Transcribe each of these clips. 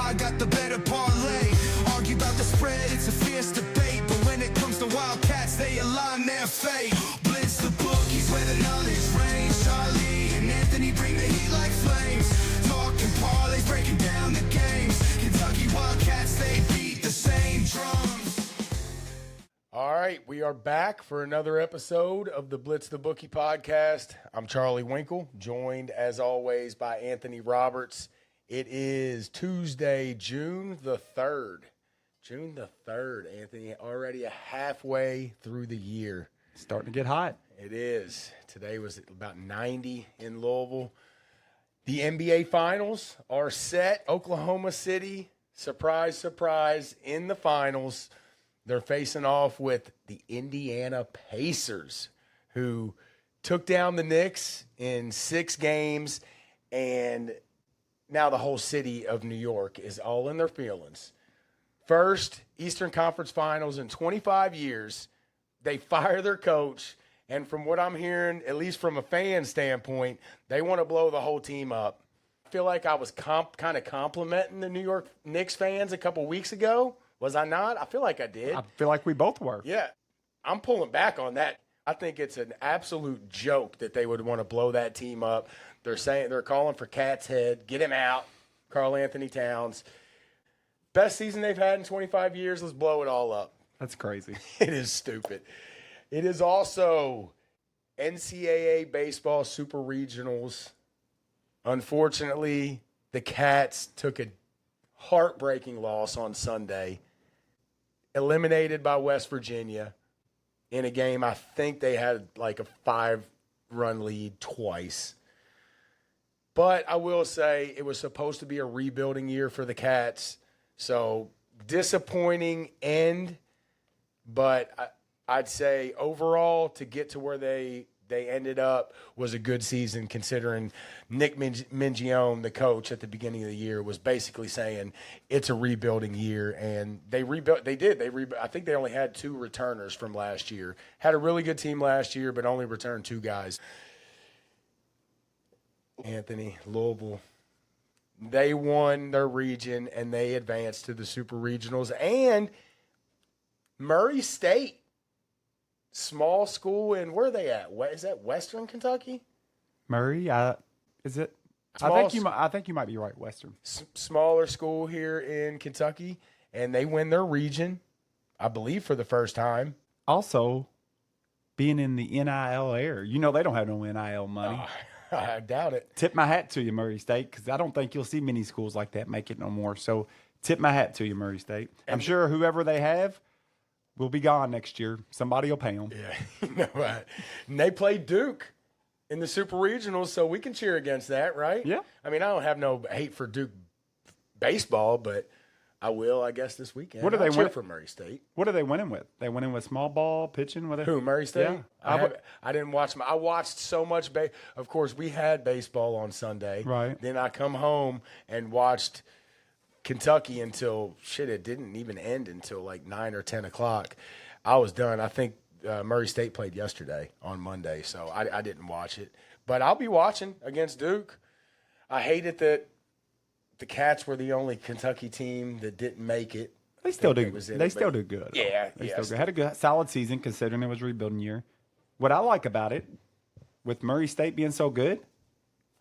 I got the better parlay. Argue about the spread, it's a fierce debate. But when it comes to Wildcats, they align their fate. Blitz the bookies where the knowledge reigns. Charlie and Anthony bring the heat like flames. Talking parlays, breaking down the games. Kentucky Wildcats, they beat the same drums. All right, we are back for another episode of the Blitz the Bookie podcast. I'm Charlie Winkle, joined as always by Anthony Roberts. It is Tuesday, June the 3rd. June the 3rd, Anthony, already halfway through the year. Starting to get hot. It is. Today was about 90 in Louisville. The NBA Finals are set. Oklahoma City, surprise, surprise, in the finals. They're facing off with the Indiana Pacers, who took down the Knicks in 6 games, and now the whole city of New York is all in their feelings. First Eastern Conference Finals in 25 years. They fire their coach, and from what I'm hearing, at least from a fan standpoint, they want to blow the whole team up. I feel like I was kind of complimenting the New York Knicks fans a couple weeks ago. Was I not? I feel like I did. I feel like we both were. Yeah. I'm pulling back on that. I think it's an absolute joke that they would want to blow that team up. They're calling for Cat's head. Get him out. Karl Anthony Towns. Best season they've had in 25 years. Let's blow it all up. That's crazy. It is stupid. It is also NCAA baseball super regionals. Unfortunately, the Cats took a heartbreaking loss on Sunday. Eliminated by West Virginia in a game I think they had like a 5-run lead twice. But I will say it was supposed to be a rebuilding year for the Cats. So disappointing end, but I'd say overall to get to where they ended up was a good season, considering Nick Mingione, the coach at the beginning of the year, was basically saying it's a rebuilding year, and they rebuilt. They did. I think they only had 2 returners from last year. Had a really good team last year, but only returned 2 guys. Anthony, Louisville, they won their region, and they advanced to the Super Regionals. And Murray State, small school, and where are they at? Is that Western Kentucky? Murray, is it? I think you might be right. Western, smaller school here in Kentucky, and they win their region, I believe, for the first time. Also, being in the NIL era, they don't have no NIL money. I doubt it. Tip my hat to you, Murray State, because I don't think you'll see many schools like that make it no more. So, tip my hat to you, Murray State. I'm sure whoever they have will be gone next year. Somebody will pay them. Yeah, right. And they play Duke in the Super Regionals, so we can cheer against that, right? Yeah. I mean, I don't have no hate for Duke baseball, but I will, I guess, this weekend. What do they cheer for Murray State? What are they winning with? They winning with small ball pitching with it? Who, Murray State? Yeah. I didn't watch them. I watched so much. Of course, we had baseball on Sunday. Right. Then I come home and watched Kentucky until it didn't even end until like 9 or 10 o'clock. I was done. I think Murray State played yesterday on Monday, so I didn't watch it. But I'll be watching against Duke. I hate it that the Cats were the only Kentucky team that didn't make it. They still do. They still do good. Yeah, they still good. Had a good, solid season considering it was rebuilding year. What I like about it, with Murray State being so good,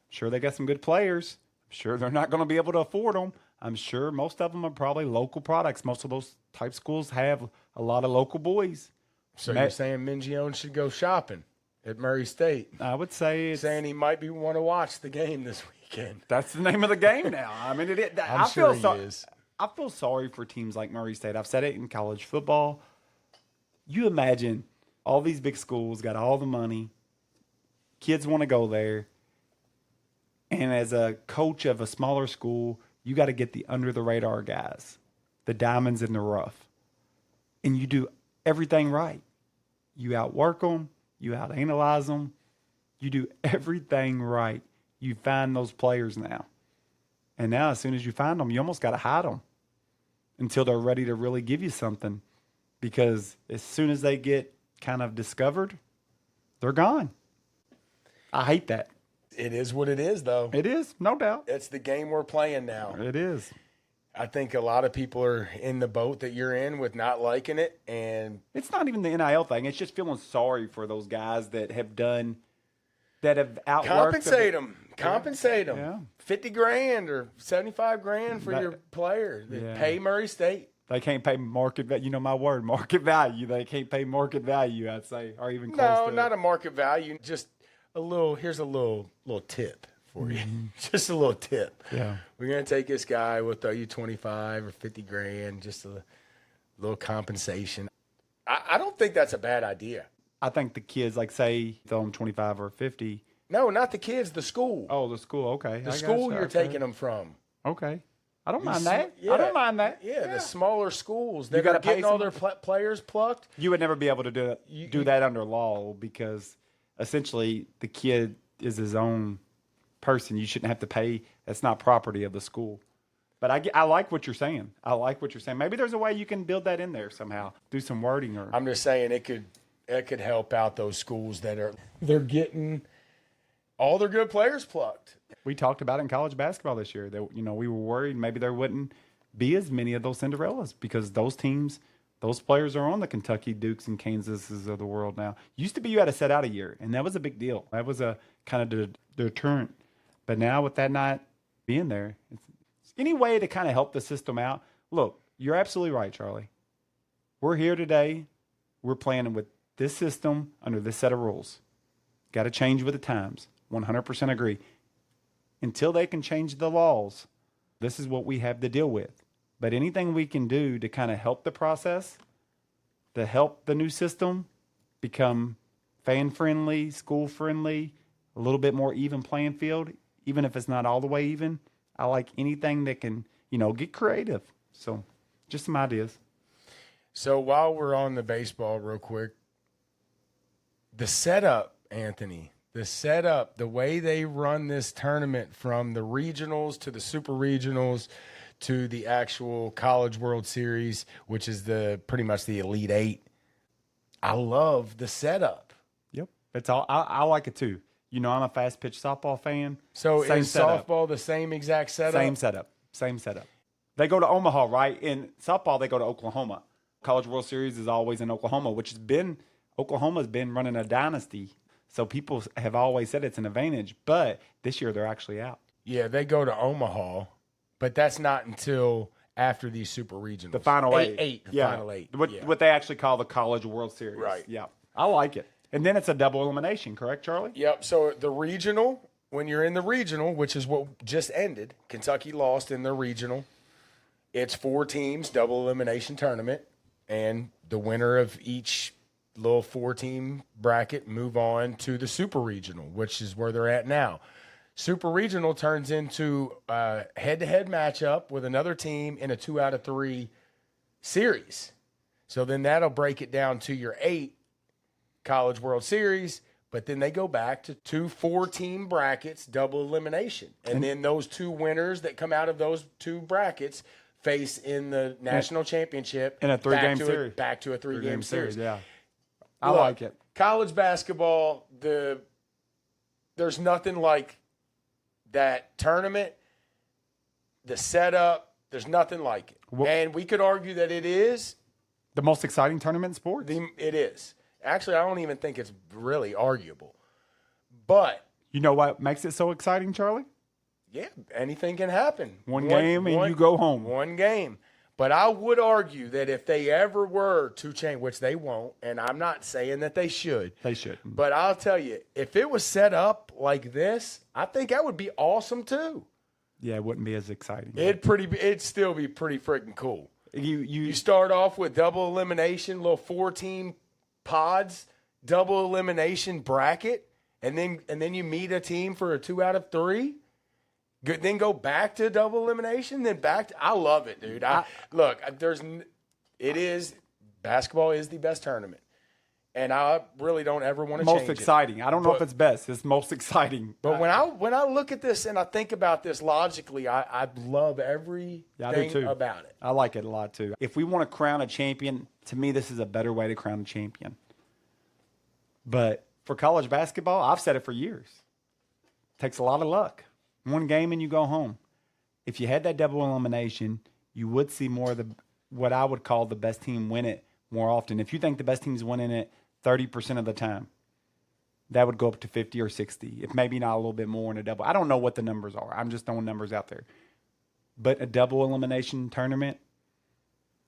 sure they got some good players. I'm sure they're not going to be able to afford them. I'm sure most of them are probably local products. Most of those type schools have a lot of local boys. So you're saying Mingione should go shopping at Murray State? I would say saying he might want to watch the game this weekend. That's the name of the game now. I mean, I'm sure he is. I feel sorry for teams like Murray State. I've said it in college football. You imagine all these big schools got all the money. Kids want to go there. And as a coach of a smaller school, you got to get the under-the-radar guys, the diamonds in the rough. And you do everything right. You outwork them. You out-analyze them. You do everything right. You find those players now. And now as soon as you find them, you almost got to hide them until they're ready to really give you something. Because as soon as they get kind of discovered, they're gone. I hate that. It is what it is, though. It is, no doubt. It's the game we're playing now. It is. I think a lot of people are in the boat that you're in with not liking it. And It's not even the NIL thing. It's just feeling sorry for those guys that have outworked compensate them. Yeah. 50 grand or 75 grand for your player. Yeah. Pay Murray State. They can't pay market value. You know my word, market value. They can't pay market value, I'd say, or even close No, to not a market value. Just here's a little tip for you. Just a little tip. Yeah. We're going to take this guy. We'll throw you 25 or 50 grand, just a little compensation. I don't think that's a bad idea. I think the kids, like, say, throw them 25 or 50. No, not the kids, the school. Oh, the school. Okay. The school you're taking them from. Okay. I don't mind that. Yeah. I don't mind that. Yeah, the smaller schools. They're gotta pay getting all some- their players plucked. You would never be able to do that under law because essentially the kid is his own person. You shouldn't have to pay. That's not property of the school. But I like what you're saying. Maybe there's a way you can build that in there somehow. Do some wording or. I'm just saying it could help out those schools they're getting all their good players plucked. We talked about it in college basketball this year that we were worried maybe there wouldn't be as many of those Cinderellas because those teams, those players are on the Kentucky Dukes and Kansases of the world now. Used to be you had to set out a year, and that was a big deal. That was a kind of deterrent. But now with that not being there, it's any way to kind of help the system out. Look, you're absolutely right, Charlie. We're here today. We're playing with this system under this set of rules. Got to change with the times. 100% agree. Until they can change the laws, this is what we have to deal with. But anything we can do to kind of help the process, to help the new system become fan-friendly, school-friendly, a little bit more even playing field, even if it's not all the way even, I like anything that can, get creative. So just some ideas. So while we're on the baseball real quick, the setup, Anthony, the way they run this tournament from the regionals to the super regionals to the actual College World Series, which is pretty much the Elite Eight. I love the setup. Yep. It's all I like it too. I'm a fast pitch softball fan. So Same is setup. softball the same exact setup? Same setup. They go to Omaha, right? In softball, they go to Oklahoma. College World Series is always in Oklahoma, Oklahoma's been running a dynasty. So people have always said it's an advantage, but this year they're actually out. Yeah, they go to Omaha, but that's not until after these super regionals. The final final eight. What they actually call the College World Series. Right. Yeah. I like it. And then it's a double elimination, correct, Charlie? Yep. So the regional, when you're in the regional, which is what just ended, Kentucky lost in the regional. It's 4 teams, double elimination tournament, and the winner of each little 4-team bracket move on to the super regional, which is where they're at now. Super regional turns into a head-to-head matchup with another team in a 2-out-of-3 series. So then that'll break it down to your 8 College World Series, but then they go back to 2 4-team brackets, double elimination. And then those 2 winners that come out of those 2 brackets face in the national championship in a 3-game series. Back to a 3-game series. Yeah. I like it. College basketball, there's nothing like that tournament, the setup, there's nothing like it. And we could argue that it is the most exciting tournament in sports. It is. Actually, I don't even think it's really arguable. But you know what makes it so exciting, Charlie? Yeah, anything can happen. One game and you go home. One game. But I would argue that if they ever were to change, which they won't, and I'm not saying that they should. They should. But I'll tell you, if it was set up like this, I think that would be awesome too. Yeah, it wouldn't be as exciting. It'd still be pretty freaking cool. You start off with double elimination, little 4-team pods, double elimination bracket, and then you meet a team for a 2-out-of-3. Then go back to double elimination, then back to – I love it, dude. Basketball is the best tournament, and I really don't ever want to change it. Most exciting. I don't know if it's best. It's most exciting. But when I look at this and I think about this logically, I love everything about it. I like it a lot, too. If we want to crown a champion, to me, this is a better way to crown a champion. But for college basketball, I've said it for years. It takes a lot of luck. One game and you go home. If you had that double elimination, you would see more of what I would call the best team win it more often. If you think the best team's winning it 30% of the time, that would go up to 50 or 60, if maybe not a little bit more in a double. I don't know what the numbers are. I'm just throwing numbers out there. But a double elimination tournament,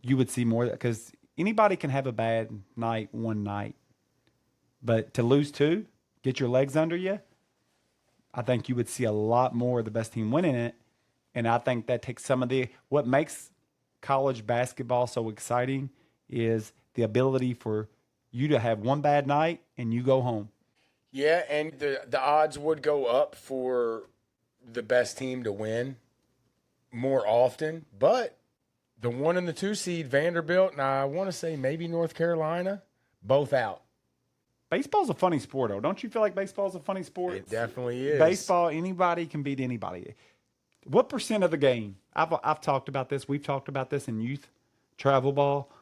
you would see more because anybody can have a bad night one night. But to lose two, get your legs under you, I think you would see a lot more of the best team winning it. And I think that takes some of what makes college basketball so exciting is the ability for you to have one bad night and you go home. Yeah, and the odds would go up for the best team to win more often. But the 1 and the 2 seed, Vanderbilt, and I want to say maybe North Carolina, both out. Baseball's a funny sport, though. Don't you feel like baseball's a funny sport? It definitely is. Baseball, anybody can beat anybody. What percent of the game? I've talked about this. We've talked about this in youth travel ball.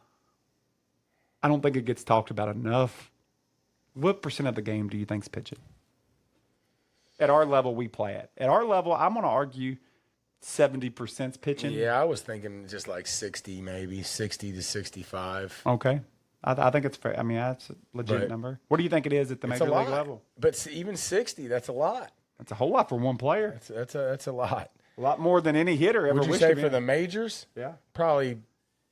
I don't think it gets talked about enough. What percent of the game do you think's pitching? At our level, we play at. At our level, I'm going to argue 70%'s pitching. Yeah, I was thinking just like 60, maybe 60 to 65. Okay. I think it's fair. I mean, that's a legit number. What do you think it is at the major league level? But even 60, that's a lot. That's a whole lot for one player. That's a lot. A lot more than any hitter ever. Would you say for the majors? Yeah. Probably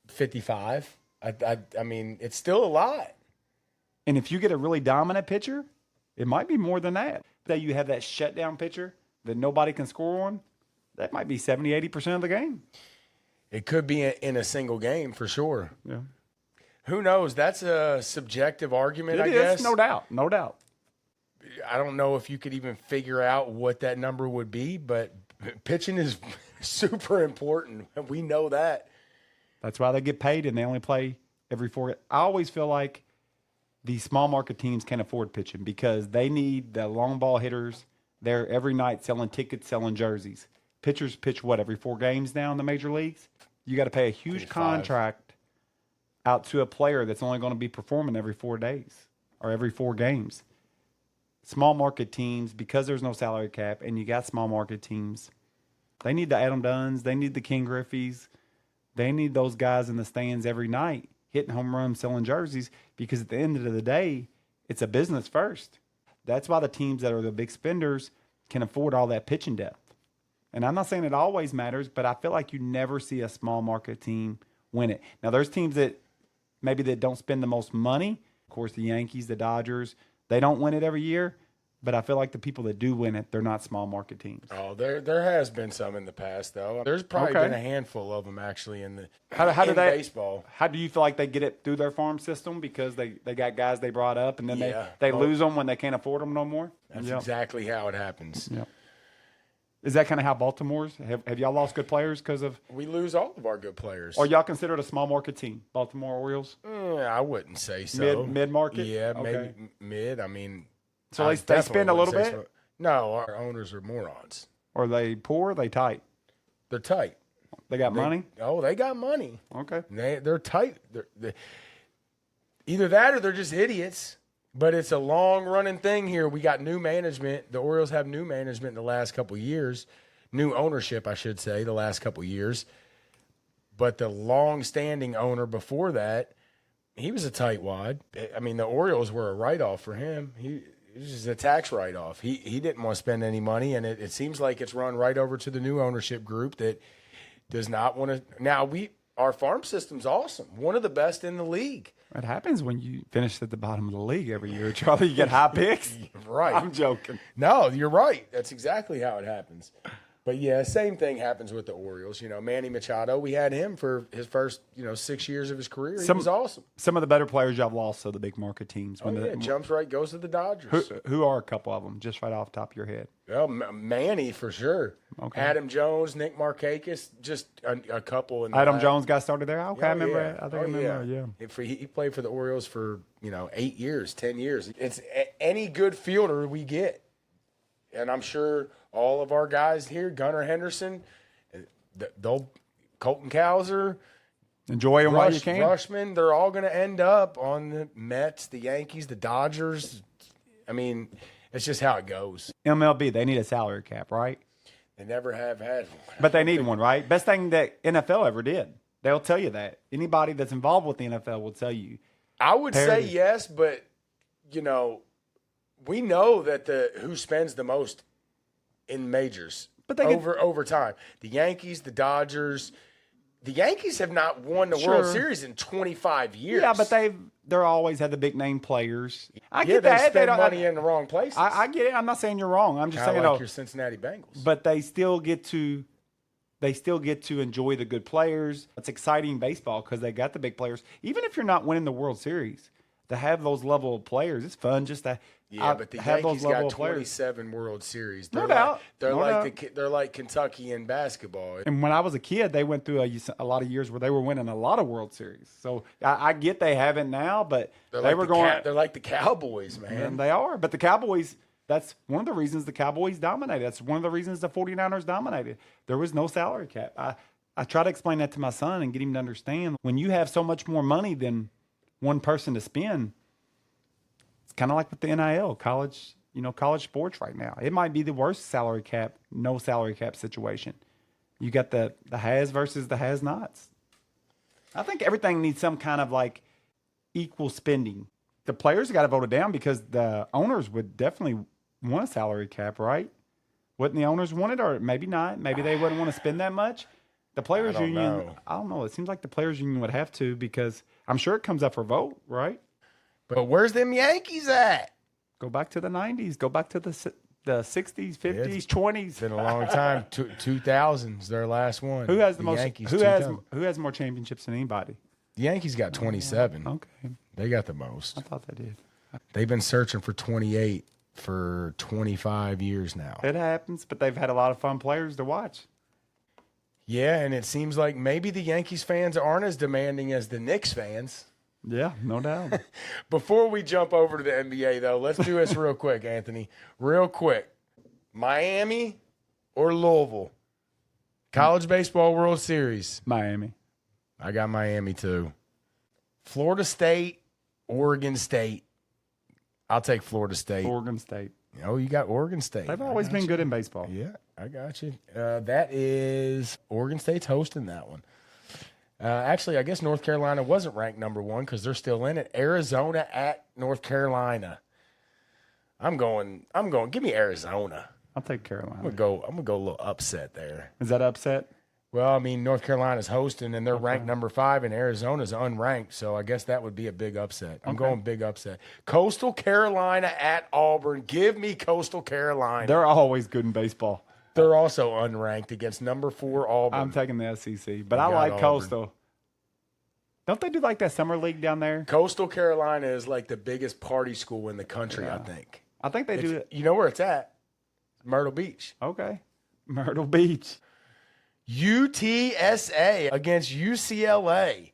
55. I mean, it's still a lot. And if you get a really dominant pitcher, it might be more than that. That you have that shutdown pitcher that nobody can score on, that might be 70, 80% of the game. It could be in a single game for sure. Yeah. Who knows? That's a subjective argument, I guess. guess. No doubt. No doubt. I don't know if you could even figure out what that number would be, but pitching is super important. We know that. That's why they get paid and they only play every 4. I always feel like these small market teams can't afford pitching because they need the long ball hitters there every night selling tickets, selling jerseys. Pitchers pitch every 4 games now in the major leagues? You got to pay a huge contract out to a player that's only going to be performing every 4 days or every 4 games. Small market teams, because there's no salary cap and you got small market teams, they need the Adam Dunns, they need the Ken Griffeys, they need those guys in the stands every night hitting home runs, selling jerseys, because at the end of the day, it's a business first. That's why the teams that are the big spenders can afford all that pitching depth. And I'm not saying it always matters, but I feel like you never see a small market team win it. Now, there's teams that maybe that don't spend the most money. Of course, the Yankees, the Dodgers, they don't win it every year. But I feel like the people that do win it, they're not small market teams. Oh, there has been some in the past, though. There's probably been a handful of them, actually, in baseball. How do you feel like they get it through their farm system? Because they got guys they brought up, and then they lose them when they can't afford them no more? That's exactly how it happens. Yeah. Is that kind of how Baltimore's? Have y'all lost good players because of? We lose all of our good players. Are y'all considered a small market team, Baltimore Orioles? I wouldn't say so. Mid market? Yeah, maybe mid. I mean, so they spend a little bit? So. No, our owners are morons. Are they poor? Or are they tight? They're tight. They got money? Oh, they got money. Okay. They're tight. Either that or they're just idiots. But it's a long-running thing here. We got new management. The Orioles have new management in the last couple of years. New ownership, I should say, the last couple of years. But the long-standing owner before that, he was a tightwad. I mean, the Orioles were a write-off for him. It was just a tax write-off. He didn't want to spend any money, and it seems like it's run right over to the new ownership group that does not want to. Now, our farm system's awesome. One of the best in the league. It happens when you finish at the bottom of the league every year, Charlie. You get high picks. Right. I'm joking. No, you're right. That's exactly how it happens. But, yeah, same thing happens with the Orioles. You know, Manny Machado, we had him for his first, 6 years of his career. He was awesome. Some of the better players y'all lost to the big market teams. Jumps right, goes to the Dodgers. Who are a couple of them, just right off the top of your head? Well, Manny for sure. Okay. Adam Jones, Nick Markakis, just a couple. Adam Jones got started there? Okay, I remember. Yeah. I remember. He played for the Orioles for, 8 years, 10 years. It's any good fielder we get. And I'm sure all of our guys here, Gunnar Henderson, Colton Cowser, enjoy them while you can. Rushman, they're all going to end up on the Mets, the Yankees, the Dodgers. I mean, it's just how it goes. MLB, they need a salary cap, right? They never have had one. But they need one, right? Best thing that NFL ever did. They'll tell you that. Anybody that's involved with the NFL will tell you. I would Parity. say yes, but, we know that who spends the most in majors But they over time. The Yankees, the Dodgers. The Yankees have not won the World Series in 25 years. Yeah, but they're always had the big name players. I They get that. spend don't- money in the wrong places. I get it. I'm not saying you're wrong. I'm just Kinda saying like your Cincinnati Bengals. but they still get to enjoy the good players. It's exciting baseball because they got the big players. Even if you're not winning the World Series, to have those level of players, it's fun just to but the have Yankees those level got of players. 27 World Series. No doubt. They're No like they're like Kentucky in basketball. And when I was a kid, they went through a lot of years where they were winning a lot of World Series. So I get they haven't now, but They're they're like the Cowboys, man. And they are. But the Cowboys, that's one of the reasons the Cowboys dominated. That's one of the reasons the 49ers dominated. There was no salary cap. I try to explain that to my son and get him to understand. When you have so much more money than one person to spend, it's kind of like with the NIL, college sports right now. It might be the worst no salary cap situation. You got the has versus the has-nots. I think everything needs some kind of like equal spending. The players got to vote it down because the owners would definitely want a salary cap, right? Wouldn't the owners want it, or maybe not? Maybe they wouldn't want to spend that much. The players I don't union, know. I don't know. It seems like the players union would have to because I'm sure it comes up for vote, right? But where's them Yankees at? Go back to the 90s. Go back to the 60s, 50s, 20s. It's been a long time. 2000's their last one. Who has the most? Yankees, Who 2000. has more championships than anybody? The Yankees got 27. Okay, They got the most. I thought they did. They've been searching for 28 for 25 years now. It happens, but they've had a lot of fun players to watch. Yeah, and it seems like maybe the Yankees fans aren't as demanding as the Knicks fans. Yeah, no doubt. Before we jump over to the NBA, though, let's do this real quick, Anthony. Real quick. Miami or Louisville? College Baseball World Series. Miami. I got Miami, too. Florida State, Oregon State. I'll take Florida State. Oregon State. Oh, you got Oregon State. They've always been good in baseball. Yeah, I got you. That is Oregon State's hosting that one. Actually, I guess North Carolina wasn't ranked number one because they're still in it. Arizona at North Carolina. I'm going. Give me Arizona. I'll take Carolina. I'm gonna go a little upset there. Is that upset? Well, I mean, North Carolina's hosting and they're ranked number 5, and Arizona's unranked, so I guess that would be a big upset. I'm going big upset. Coastal Carolina at Auburn. Give me Coastal Carolina. They're always good in baseball. They're also unranked against number 4 Auburn. I'm taking the SEC, but You I got like Auburn. Coastal. Don't they do like that summer league down there? Coastal Carolina is like the biggest party school in the country, I think. I think they do it. You know where it's at? Myrtle Beach. Okay. Myrtle Beach. UTSA against UCLA.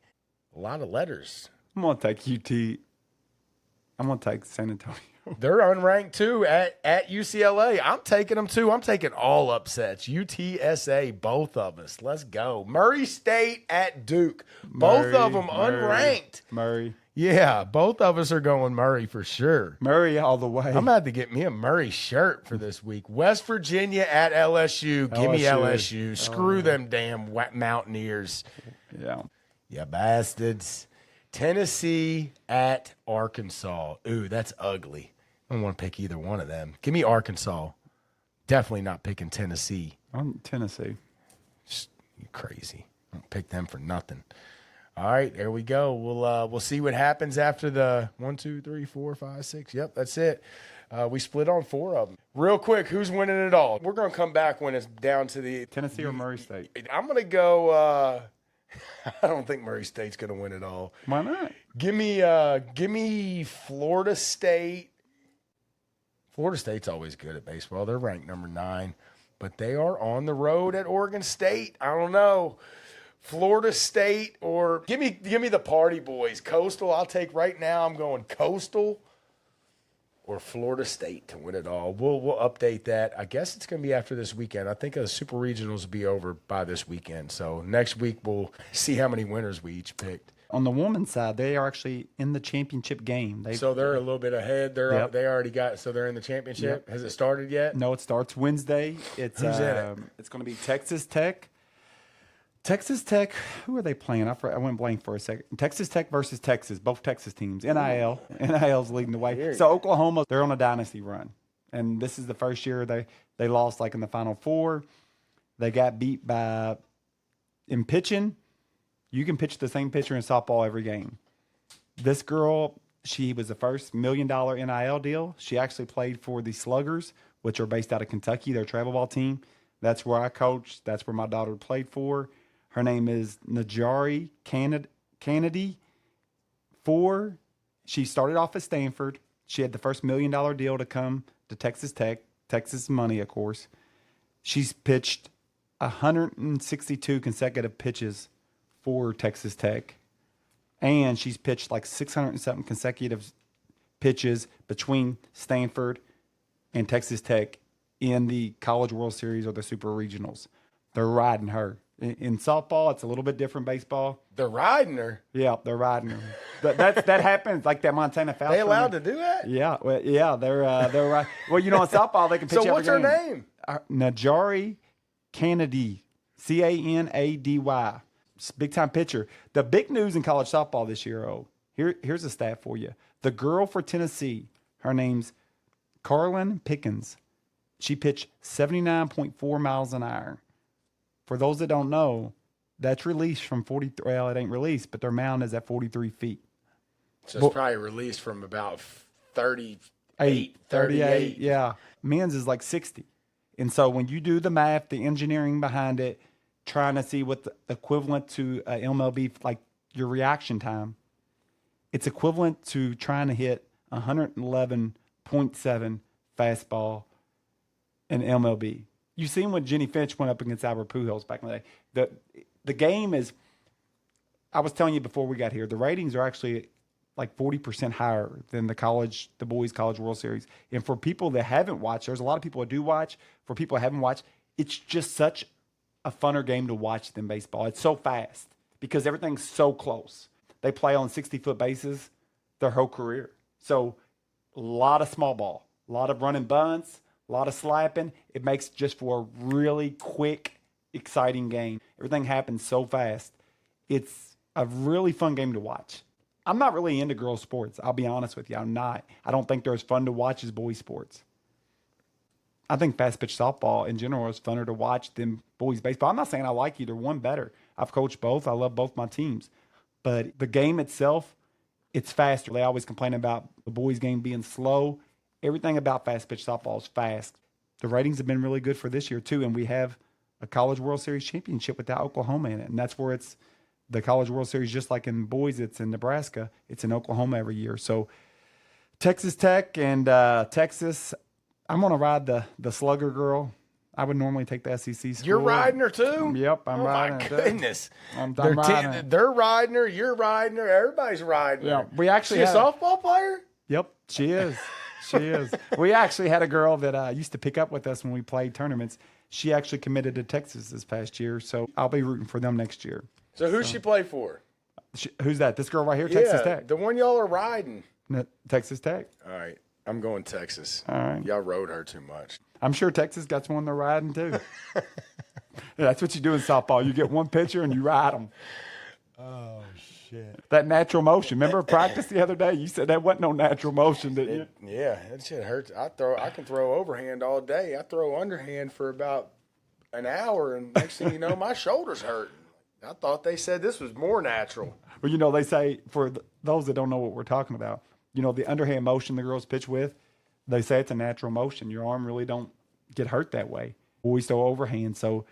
A lot of letters. I'm going to take UT. I'm going to take San Antonio. They're unranked too at UCLA. I'm taking them too. I'm taking all upsets. UTSA, both of us. Let's go. Murray State at Duke. Both of them unranked. Murray. Yeah, both of us are going Murray for sure. Murray all the way. I'm going to have to get me a Murray shirt for this week. West Virginia at LSU. Give me LSU. Screw them damn Mountaineers. Yeah. Yeah, bastards. Tennessee at Arkansas. Ooh, that's ugly. I don't want to pick either one of them. Give me Arkansas. Definitely not picking Tennessee. I'm Tennessee. You crazy. I don't pick them for nothing. All right, there we go. We'll see what happens after the 1, 2, 3, 4, 5, 6. Yep, that's it. We split on 4 of them. Real quick, who's winning it all? We're going to come back when it's down to the Tennessee or Murray State? I'm going to go I don't think Murray State's going to win it all. Why not? Give me Florida State. Florida State's always good at baseball. They're ranked number 9, but they are on the road at Oregon State. I don't know. Florida State or give me the party boys. Coastal, I'll take right now. I'm going Coastal or Florida State to win it all. We'll update that. I guess it's going to be after this weekend. I think the Super Regionals will be over by this weekend. So next week we'll see how many winners we each picked. on the women's side, they are actually in the championship game. So they're a little bit ahead. Yep. They already got. So they're in the championship. Yep. Has it started yet? No, it starts Wednesday. It's Who's in it? It's going to be Texas Tech. Texas Tech. Who are they playing? I went blank for a second. Texas Tech versus Texas. Both Texas teams. NIL's leading the way. So Oklahoma, they're on a dynasty run, and this is the first year they lost like in the Final Four. They got beat by in pitching. You can pitch the same pitcher in softball every game. This girl, she was the first $1 million NIL deal. She actually played for the Sluggers, which are based out of Kentucky, their travel ball team. That's where I coached. That's where my daughter played for. Her name is Najari Kennedy. She started off at Stanford. She had the first $1 million deal to come to Texas Tech. Texas money, of course. She's pitched 162 consecutive pitches for Texas Tech. And she's pitched like 600 and something consecutive pitches between Stanford and Texas Tech in the College World Series or the Super Regionals. They're riding her. In softball, it's a little bit different. Baseball, They're riding her. yeah, they're riding her. That happens, like that Montana foul. They allowed to do that? Yeah, they're right. Well, in softball they can pitch So what's her every game. name? Najari Kennedy, Canady. Big time pitcher. The big news in college softball this year. Here's a stat for you. The girl for Tennessee, her name's Carlin Pickens. She pitched 79.4 miles an hour. For those that don't know, that's released from 43. Well, it ain't released, but their mound is at 43 feet. So it's probably released from about 38. Yeah. Men's is like 60. And so when you do the math, the engineering behind it, trying to see what the equivalent to MLB, like your reaction time, it's equivalent to trying to hit 111.7 fastball in MLB. You've seen when Jenny Finch went up against Albert Pujols back in the day. The game is, I was telling you before we got here, the ratings are actually like 40% higher than the boys' College World Series. And for people that haven't watched, there's a lot of people that do watch. For people that haven't watched, it's just such a funner game to watch than baseball. It's so fast because everything's so close. They play on 60-foot bases their whole career. So a lot of small ball, a lot of running bunts, a lot of slapping. It makes just for a really quick, exciting game. Everything happens so fast. It's a really fun game to watch. I'm not really into girls' sports. I'll be honest with you. I'm not. I don't think they're as fun to watch as boys' sports. I think fast pitch softball in general is funner to watch than boys' baseball. I'm not saying I like either one better. I've coached both. I love both my teams. But the game itself, it's faster. They always complain about the boys' game being slow. Everything about fast pitch softball is fast. The ratings have been really good for this year, too. And we have a College World Series championship without Oklahoma in it. And that's where it's the College World Series, just like in boys, it's in Nebraska. It's in Oklahoma every year. So Texas Tech and Texas, I'm going to ride the slugger girl. I would normally take the SEC school. You're riding her too? Yep, I'm riding her. Oh, my goodness. I'm riding her. They're riding her. You're riding her. Everybody's riding her. We actually Is she a softball player? Yep, she is. She is. We actually had a girl that used to pick up with us when we played tournaments. She actually committed to Texas this past year, so I'll be rooting for them next year. So who's she play for? Who's that? This girl right here, Texas Tech. The one y'all are riding. No, Texas Tech. All right. I'm going Texas. All right. Y'all rode her too much. I'm sure Texas got one they're riding too. That's what you do in softball. You get one pitcher and you ride them. Oh, shit. That natural motion. Remember practice the other day? You said that wasn't no natural motion, didn't you? Yeah, that shit hurts. I can throw overhand all day. I throw underhand for about an hour, and next thing you know, my shoulder's hurting. I thought they said this was more natural. Well, they say, for those that don't know what we're talking about, the underhand motion the girls pitch with, they say it's a natural motion. Your arm really don't get hurt that way. Boys throw overhand, so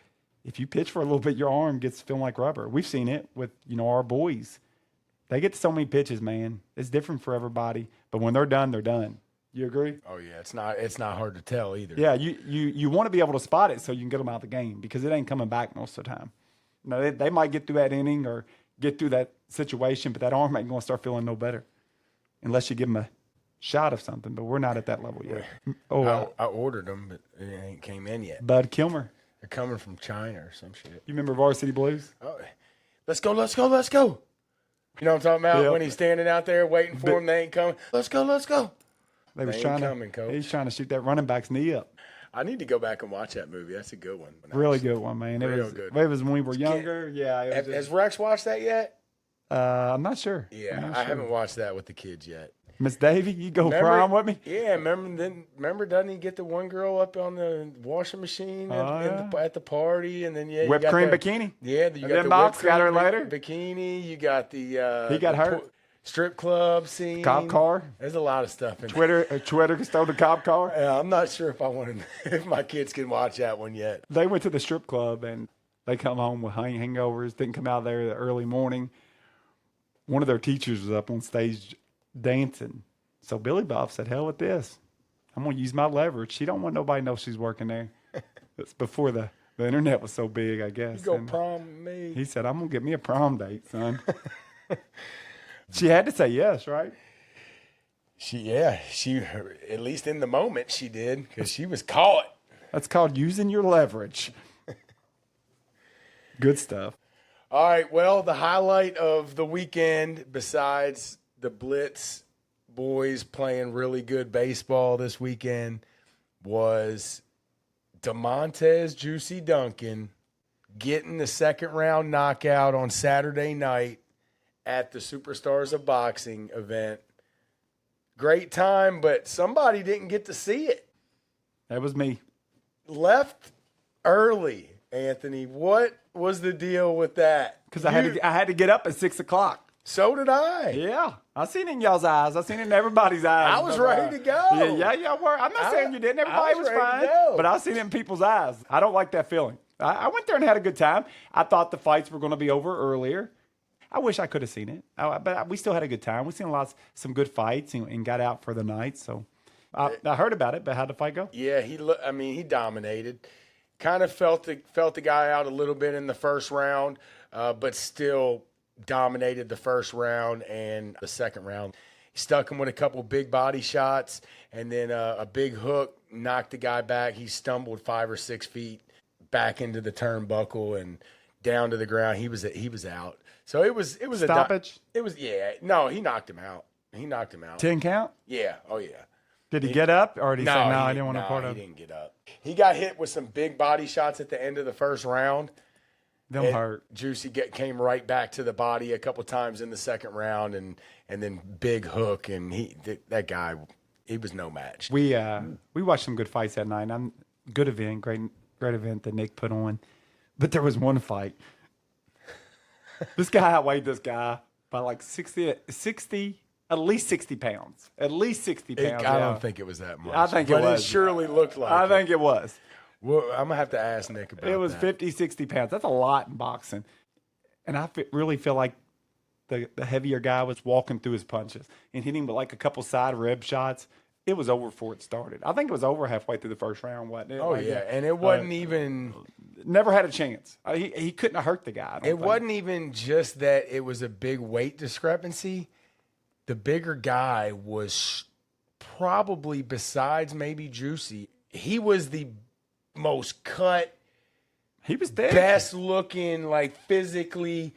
if you pitch for a little bit, your arm gets feeling like rubber. We've seen it with, our boys. They get so many pitches, man. It's different for everybody, but when they're done, they're done. You agree? Oh yeah, it's not hard to tell either. Yeah, you want to be able to spot it so you can get them out of the game because it ain't coming back most of the time. They might get through that inning or get through that situation, but that arm ain't going to start feeling no better unless you give them a shot of something. But we're not at that level yet. I ordered them, but it ain't came in yet. Bud Kilmer. They're coming from China or some shit. You remember Varsity Blues? Oh, let's go. You know what I'm talking about? Yep. When he's standing out there waiting for him, they ain't coming. Let's go, let's go. They was ain't trying coming, to. Coach. He's trying to shoot that running back's knee up. I need to go back and watch that movie. That's a good one. Really good one, man. Real good. It was when we were younger. Yeah. It was Has Rex watched that yet? I'm not sure. Yeah, I haven't watched that with the kids yet. Miss Davy, you go prom with me? Yeah, remember, doesn't he get the one girl up on the washing machine at the party, and then whipped cream bikini. Yeah, you got then the Mox whipped cream got her later. bikini. You got the He got hurt. Strip club scene. Cop car. There's a lot of stuff in Twitter can stole the cop car. Yeah, I'm not sure if my kids can watch that one yet. They went to the strip club and they come home with hangovers. Didn't come out there the early morning. One of their teachers was up on stage dancing. So Billy Bob said, hell with this. I'm going to use my leverage. She don't want nobody to know she's working there. It's before the internet was so big, I guess. You go prom with me. He said, I'm going to get me a prom date, son. She had to say yes, right? She at least in the moment she did, because she was caught. That's called using your leverage. Good stuff. All right, well, the highlight of the weekend, besides the Blitz boys playing really good baseball this weekend, was Damonteze Juicy Duncan getting the second-round knockout on Saturday night at the Superstars of Boxing event. Great time, but somebody didn't get to see it. That was me. Left early, Anthony. What was the deal with that? Because I had to get up at 6 o'clock. So did I. Yeah. I seen it in y'all's eyes. I seen it in everybody's eyes. I was ready to go. Yeah, were. I'm not saying you didn't. Everybody was ready to fine. go. But I seen it in people's eyes. I don't like that feeling. I went there and had a good time. I thought the fights were going to be over earlier. I wish I could have seen it. But we still had a good time. We seen some good fights and got out for the night. So I heard about it, but how'd the fight go? Yeah, he dominated. Kind of felt the guy out a little bit in the first round, but still dominated the first round and the second round. He stuck him with a couple big body shots, and then a big hook knocked the guy back. He stumbled 5 or 6 feet back into the turnbuckle and down to the ground. He was out. So it was stoppage. No, he knocked him out. 10 count? Yeah. Oh yeah. Did he get up, or did he say no? I didn't want to part of it. He didn't get up. He got hit with some big body shots at the end of the first round. Them hurt. Juicy came right back to the body a couple times in the second round, and then big hook, and that guy, he was no match. We watched some good fights that night. Good event, great event that Nick put on, but there was one fight. This guy outweighed this guy by like 60, at least 60 pounds. At least 60 pounds. I don't think it was that much. I think it was. But it surely looked like I think it was. Well, I'm going to have to ask Nick about that. It was 50, 60 pounds. That's a lot in boxing. And I really feel like the heavier guy was walking through his punches and hitting with like a couple side rib shots. It was over before it started. I think it was over halfway through the first round, wasn't it? Oh, yeah. And it wasn't even... Never had a chance. He couldn't have hurt the guy. It wasn't even just that it was a big weight discrepancy. The bigger guy was probably, besides maybe Juicy, he was the most cut. He was thick. Best looking, like physically.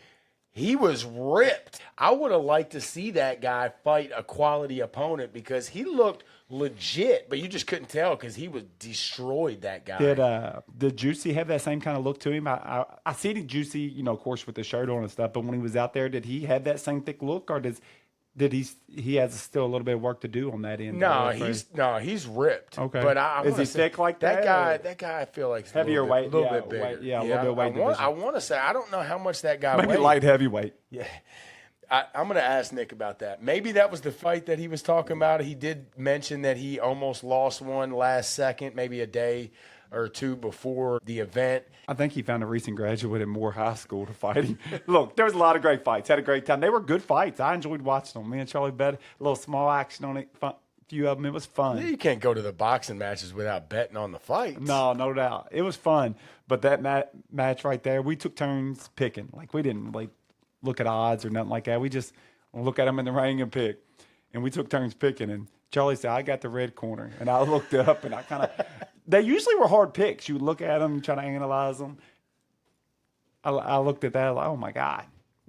He was ripped. I would have liked to see that guy fight a quality opponent because he looked legit, but you just couldn't tell because he was destroyed, that guy. Did Juicy have that same kind of look to him? I see the Juicy, of course, with the shirt on and stuff, but when he was out there, did he have that same thick look, or did he has still a little bit of work to do on that end? He's ripped. Okay. But is he thick like that? That guy I feel like heavier weight, a little bit bigger. A little bit weight. I want to say I don't know how much that guy maybe weighed. Light heavyweight. Yeah. I'm going to ask Nick about that. Maybe that was the fight that he was talking about. He did mention that he almost lost one last second, maybe a day or two before the event. I think he found a recent graduate in Moore High School to fight him. Look, there was a lot of great fights. Had a great time. They were good fights. I enjoyed watching them. Me and Charlie bet a little small action on it. A few of them. It was fun. You can't go to the boxing matches without betting on the fights. No doubt. It was fun. But that match right there, we took turns picking. Like, we didn't look at odds or nothing like that. We just look at them in the ring and pick. And we took turns picking. And Charlie said, I got the red corner. And I looked up and I kind of – they usually were hard picks. You would look at them, try to analyze them. I looked at that like, oh, my God.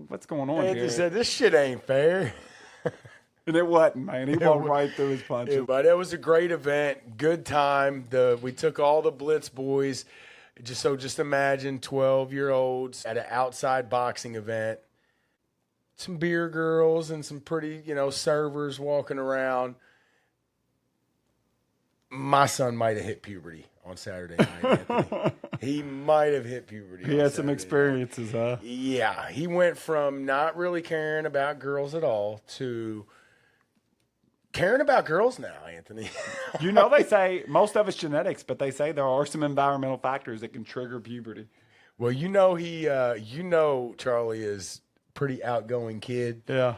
what's going on Anthony here? said, this shit ain't fair. And it wasn't, man. He walked right through his punches. But it was a great event, good time. We took all the Blitz boys. Just imagine 12-year-olds at an outside boxing event. Some beer girls and some pretty, servers walking around. My son might have hit puberty on Saturday night, Anthony. He might have hit puberty. He had some experiences, huh? Yeah. He went from not really caring about girls at all to caring about girls now, Anthony. They say most of it's genetics, but they say there are some environmental factors that can trigger puberty. Well, Charlie is a pretty outgoing kid. Yeah.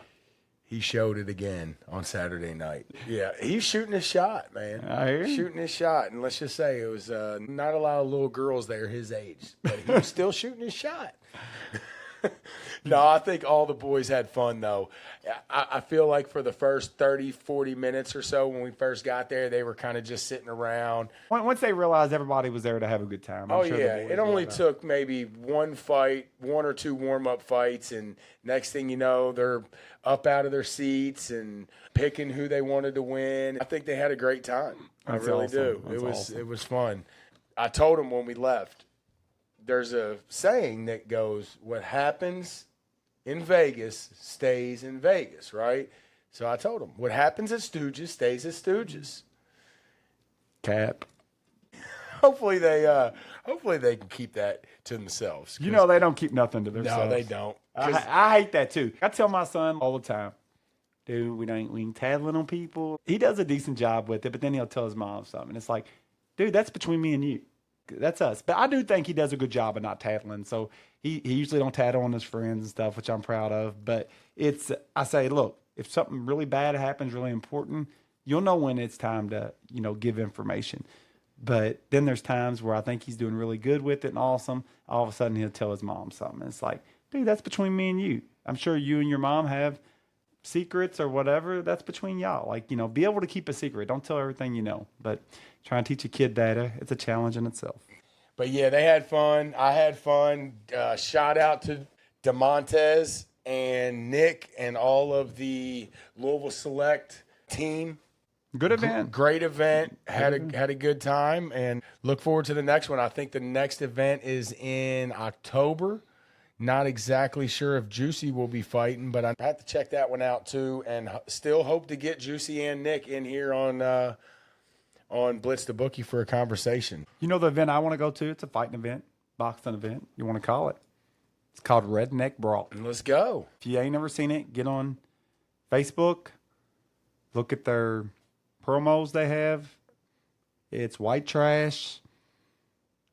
He showed it again on Saturday night. Yeah, he's shooting his shot, man. I hear you. Shooting his shot. And let's just say it was not a lot of little girls there his age, but he was still shooting his shot. No, I think all the boys had fun, though. I feel like for the first 30, 40 minutes or so when we first got there, they were kind of just sitting around. Once they realized everybody was there to have a good time. I'm sure It only took maybe one or two warm-up fights, and next thing you know, they're up out of their seats and picking who they wanted to win. I think they had a great time. That's I really awesome. do. That's awesome. It was fun. I told them when we left, there's a saying that goes, what happens in Vegas stays in Vegas, right? So I told them, what happens at Stooges stays at Stooges. Cap. Hopefully they can keep that to themselves. They don't keep nothing to themselves. No, they don't. I hate that too. I tell my son all the time, dude, we ain't tattling on people. He does a decent job with it, but then he'll tell his mom something. It's like, dude, that's between me and you. That's us. But I do think he does a good job of not tattling. So he usually don't tattle on his friends and stuff, which I'm proud of. But I say, look, if something really bad happens, really important, you'll know when it's time to, give information. But then there's times where I think he's doing really good with it and awesome. All of a sudden he'll tell his mom something. It's like, dude, that's between me and you. I'm sure you and your mom have secrets or whatever. That's between y'all. Like, be able to keep a secret. Don't tell everything you know. But trying to teach a kid that, it's a challenge in itself. But yeah, they had fun. I had fun. Shout out to Damonteze and Nick and all of the Louisville Select team. Good event. Great event. Had a good time, and look forward to the next one. I think the next event is in October. Not exactly sure if Juicy will be fighting, but I have to check that one out too, and still hope to get Juicy and Nick in here on Blitz the Bookie for a conversation. The event I want to go to, it's a fighting event, boxing event, you want to call it. It's called Redneck Brawl. And let's go. If you ain't never seen it, get on Facebook, look at their promos they have. It's white trash,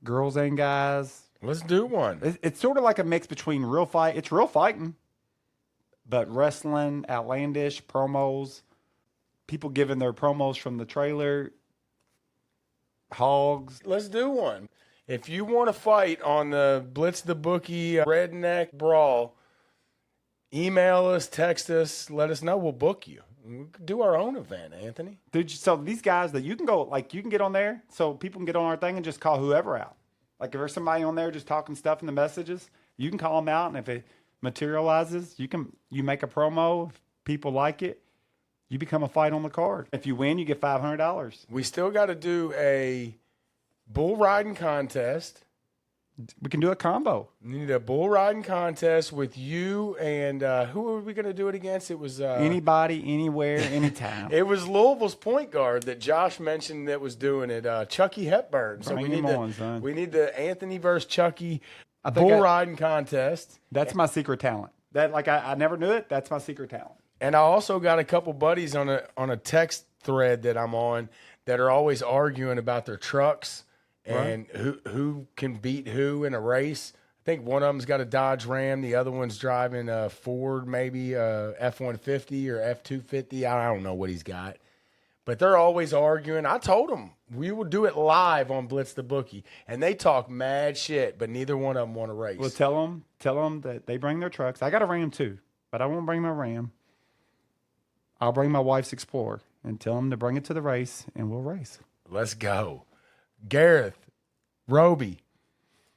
girls and guys. Let's do one. It's sort of like a mix between real fight. It's real fighting, but wrestling, outlandish promos, people giving their promos from the trailer, hogs. Let's do one. If you want to fight on the Blitz the Bookie Redneck Brawl, email us, text us, let us know. We'll book you. We could do our own event, Anthony. Dude, so these guys that you can go, you can get on there so people can get on our thing and just call whoever out. Like if there's somebody on there just talking stuff in the messages, you can call them out, and if it materializes, you make a promo. If people like it, you become a fight on the card. If you win, you get $500. We still got to do a bull riding contest. We can do a combo. We need a bull riding contest with you and who are we going to do it against? It was anybody, anywhere, anytime. It was Louisville's point guard that Josh mentioned that was doing it, Chucky Hepburn. So we need the Anthony versus Chucky bull riding contest. That's my secret talent. That I never knew it. That's my secret talent. And I also got a couple buddies on a text thread that I'm on that are always arguing about their trucks. And who can beat who in a race. I think one of them's got a Dodge Ram. The other one's driving a Ford, maybe a F-150 or F-250. I don't know what he's got. But they're always arguing. I told them we will do it live on Blitz the Bookie. And they talk mad shit, but neither one of them want to race. Well, tell them that they bring their trucks. I got a Ram too, but I won't bring my Ram. I'll bring my wife's Explorer and tell them to bring it to the race, and we'll race. Let's go. Gareth, Roby,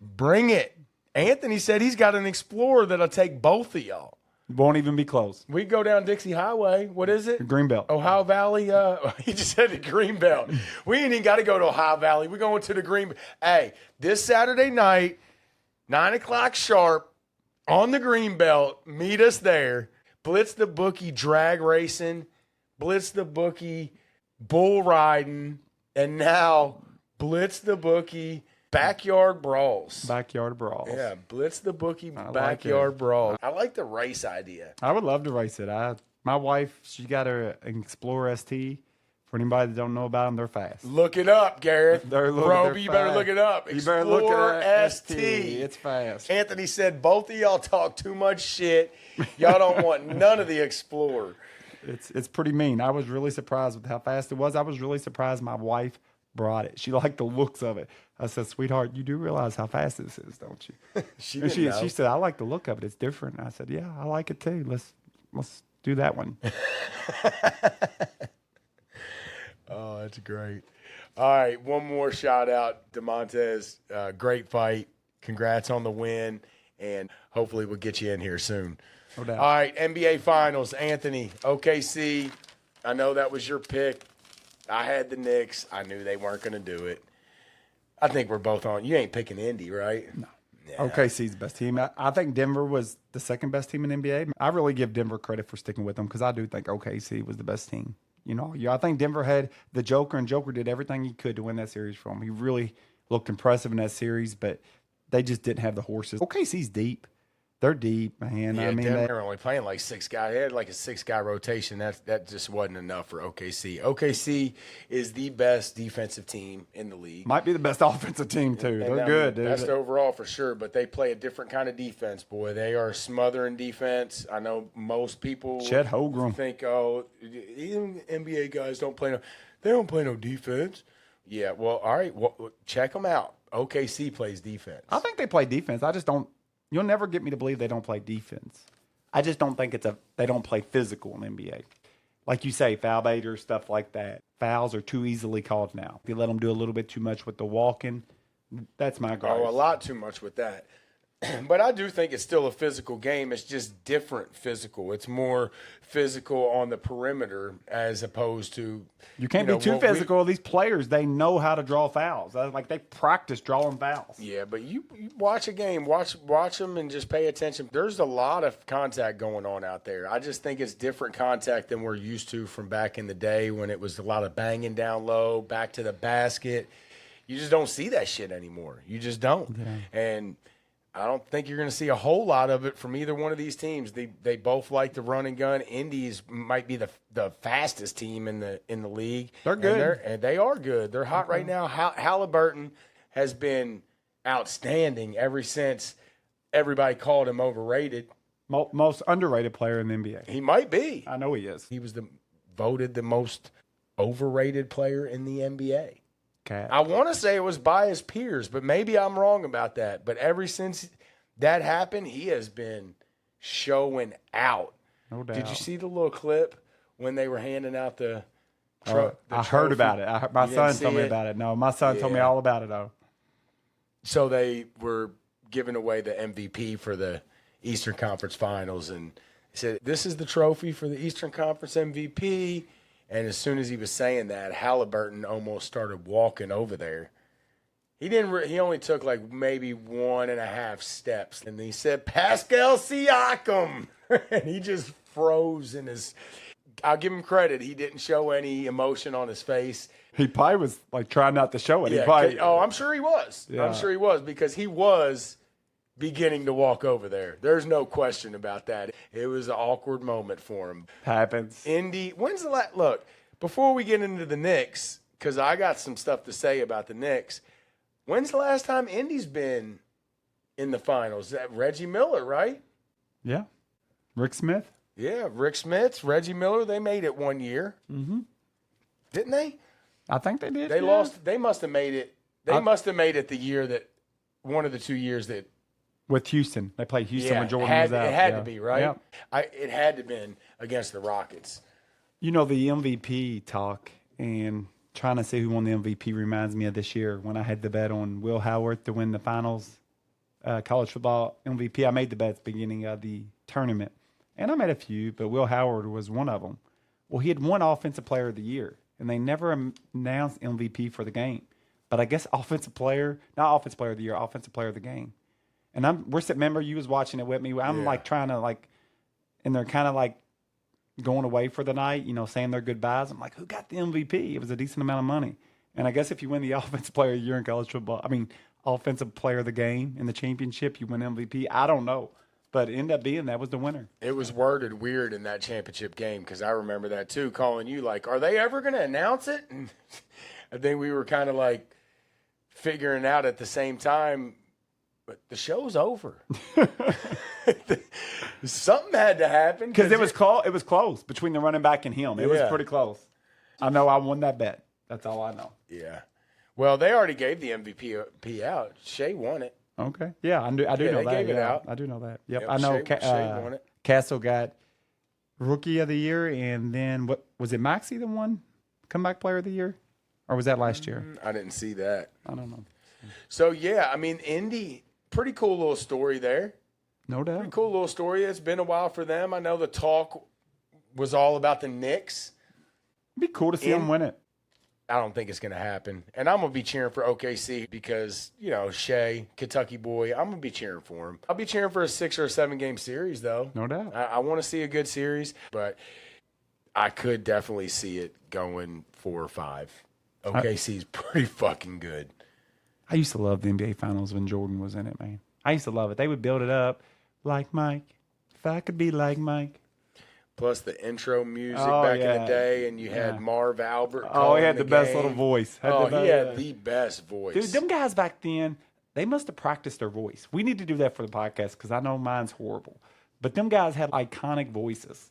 bring it. Anthony said he's got an Explorer that'll take both of y'all. Won't even be close. We go down Dixie Highway. What is it? Greenbelt. Ohio Valley. He just said the Greenbelt. We ain't even got to go to Ohio Valley. We're going to the Green. Hey, this Saturday night, 9 o'clock sharp on the Greenbelt. Meet us there. Blitz the Bookie drag racing. Blitz the Bookie bull riding. And now Blitz the Bookie backyard brawls. Backyard brawls. Yeah, Blitz the Bookie I backyard like it. brawls. I like the race idea. I would love to race it. My wife, she got an Explorer ST. For anybody that don't know about them, they're fast. Look it up, Gareth. They're you better look it up. You better look Explorer at ST. It's fast. Anthony said both of y'all talk too much shit. Y'all don't want none of the Explorer. It's pretty mean. I was really surprised with how fast it was. I was really surprised my wife brought it. She liked the looks of it. I said, sweetheart, you do realize how fast this is, don't you? She And didn't know. she said, I like the look of it. It's different. I said, yeah, I like it too. Let's do that one. Oh, that's great. All right, one more shout out, Damonteze. Great fight. Congrats on the win, and hopefully we'll get you in here soon. No doubt. All right, NBA Finals. Anthony, OKC. I know that was your pick. I had the Knicks. I knew they weren't going to do it. I think we're both on. You ain't picking Indy, right? No. Yeah. OKC's best team. I think Denver was the second best team in NBA. I really give Denver credit for sticking with them because I do think OKC was the best team. I think Denver had the Joker, and Joker did everything he could to win that series for him. He really looked impressive in that series, but they just didn't have the horses. OKC's deep. They're deep, man. Yeah, I mean, Denver were only playing like 6 guys. They had like a 6-guy rotation. That just wasn't enough for OKC. OKC is the best defensive team in the league. might be the best offensive team too. They're good, dude. Best overall for sure, but they play a different kind of defense, boy. They are smothering defense. I know most people Chet Holmgren. think, even NBA guys don't play they don't play no defense. Yeah, well, all right, check them out. OKC plays defense. I think they play defense. I just don't. You'll never get me to believe they don't play defense. I just don't think they don't play physical in the NBA. Like you say, foul baiters, stuff like that. Fouls are too easily called now. If you let them do a little bit too much with the walking, that's my gripe. Oh, a lot too much with that. But I do think it's still a physical game. It's just different physical. It's more physical on the perimeter as opposed to You can't be too physical. These players, they know how to draw fouls. Like they practice drawing fouls. Yeah, but you watch a game, watch them and just pay attention. There's a lot of contact going on out there. I just think it's different contact than we're used to from back in the day when it was a lot of banging down low, back to the basket. You just don't see that shit anymore. You just don't. Yeah. And I don't think you're going to see a whole lot of it from either one of these teams. They both like to run and gun. Indies might be the fastest team in the league. They're good. And they are good. They're hot right now. Halliburton has been outstanding ever since everybody called him overrated. Most underrated player in the NBA. He might be. I know he is. He was voted the most overrated player in the NBA. Cat. I want to say it was by his peers, but maybe I'm wrong about that. But ever since that happened, he has been showing out. No doubt. Did you see the little clip when they were handing out the I heard about it. My son told me it? about it. No, my son told me all about it, though. So they were giving away the MVP for the Eastern Conference Finals, and he said, "This is the trophy for the Eastern Conference MVP." And as soon as he was saying that, Halliburton almost started walking over there. He didn't. He only took like maybe 1.5 steps, and he said, "Pascal Siakam," and he just froze in his. I'll give him credit. He didn't show any emotion on his face. He probably was like trying not to show it. Yeah, I'm sure he was. Yeah. I'm sure he was because he was beginning to walk over there. There's no question about that. It was an awkward moment for him. Happens. Indy, when's the last? Look, before we get into the Knicks, because I got some stuff to say about the Knicks. When's the last time Indy's been in the finals? That Reggie Miller, right? Yeah. Rick Smith? Yeah, Rick Smith, Reggie Miller, they made it one year. Mm-hmm. Didn't they? I think they did. They lost. They must have made it. They must have made it the year that, one of the 2 years that. With Houston. They played Houston when Jordan was out. It had to be, right? Yeah. It had to have been against the Rockets. You know, the MVP talk and trying to see who won the MVP reminds me of this year when I had the bet on Will Howard to win the finals college football MVP. I made the bets beginning of the tournament, and I made a few, but Will Howard was one of them. Well, he had won Offensive Player of the Year, and they never announced MVP for the game. But I guess not Offensive Player of the Year, Offensive Player of the Game. And remember you was watching it with me. I'm like trying to and they're kind of like going away for the night, saying their goodbyes. I'm like, who got the MVP? It was a decent amount of money. And I guess if you win the Offensive Player of the Year in college football, Offensive Player of the Game in the championship, you win MVP. I don't know. But it ended up being that was the winner. It was worded weird in that championship game because I remember that too, calling you like, are they ever going to announce it? And I think we were kind of like figuring out at the same time, but the show's over. Something had to happen. Because it was close between the running back and him. It was pretty close. I know I won that bet. That's all I know. Yeah. Well, they already gave the MVP out. Shea won it. Okay. Yeah, I do know that. They gave it out. I do know that. Yep. Yep, I know Shea won it. Castle got Rookie of the Year, and then what was it? Maxey the one Comeback Player of the Year, or was that last year? I didn't see that. I don't know. So yeah, Indy, pretty cool little story there. No doubt. Pretty cool little story. It's been a while for them. I know the talk was all about the Knicks. It'd be cool to see them win it. I don't think it's going to happen. And I'm going to be cheering for OKC because, Shea, Kentucky boy, I'm going to be cheering for him. I'll be cheering for a 6 or a 7 game series, though. No doubt. I want to see a good series, but I could definitely see it going 4 or 5. OKC's pretty fucking good. I used to love the NBA Finals when Jordan was in it, man. I used to love it. They would build it up like Mike. If I could be like Mike. Plus the intro music back in the day, and you had Marv Albert. Oh, he had the best little voice. He had the best voice. Dude, them guys back then, they must have practiced their voice. We need to do that for the podcast because I know mine's horrible. But them guys had iconic voices.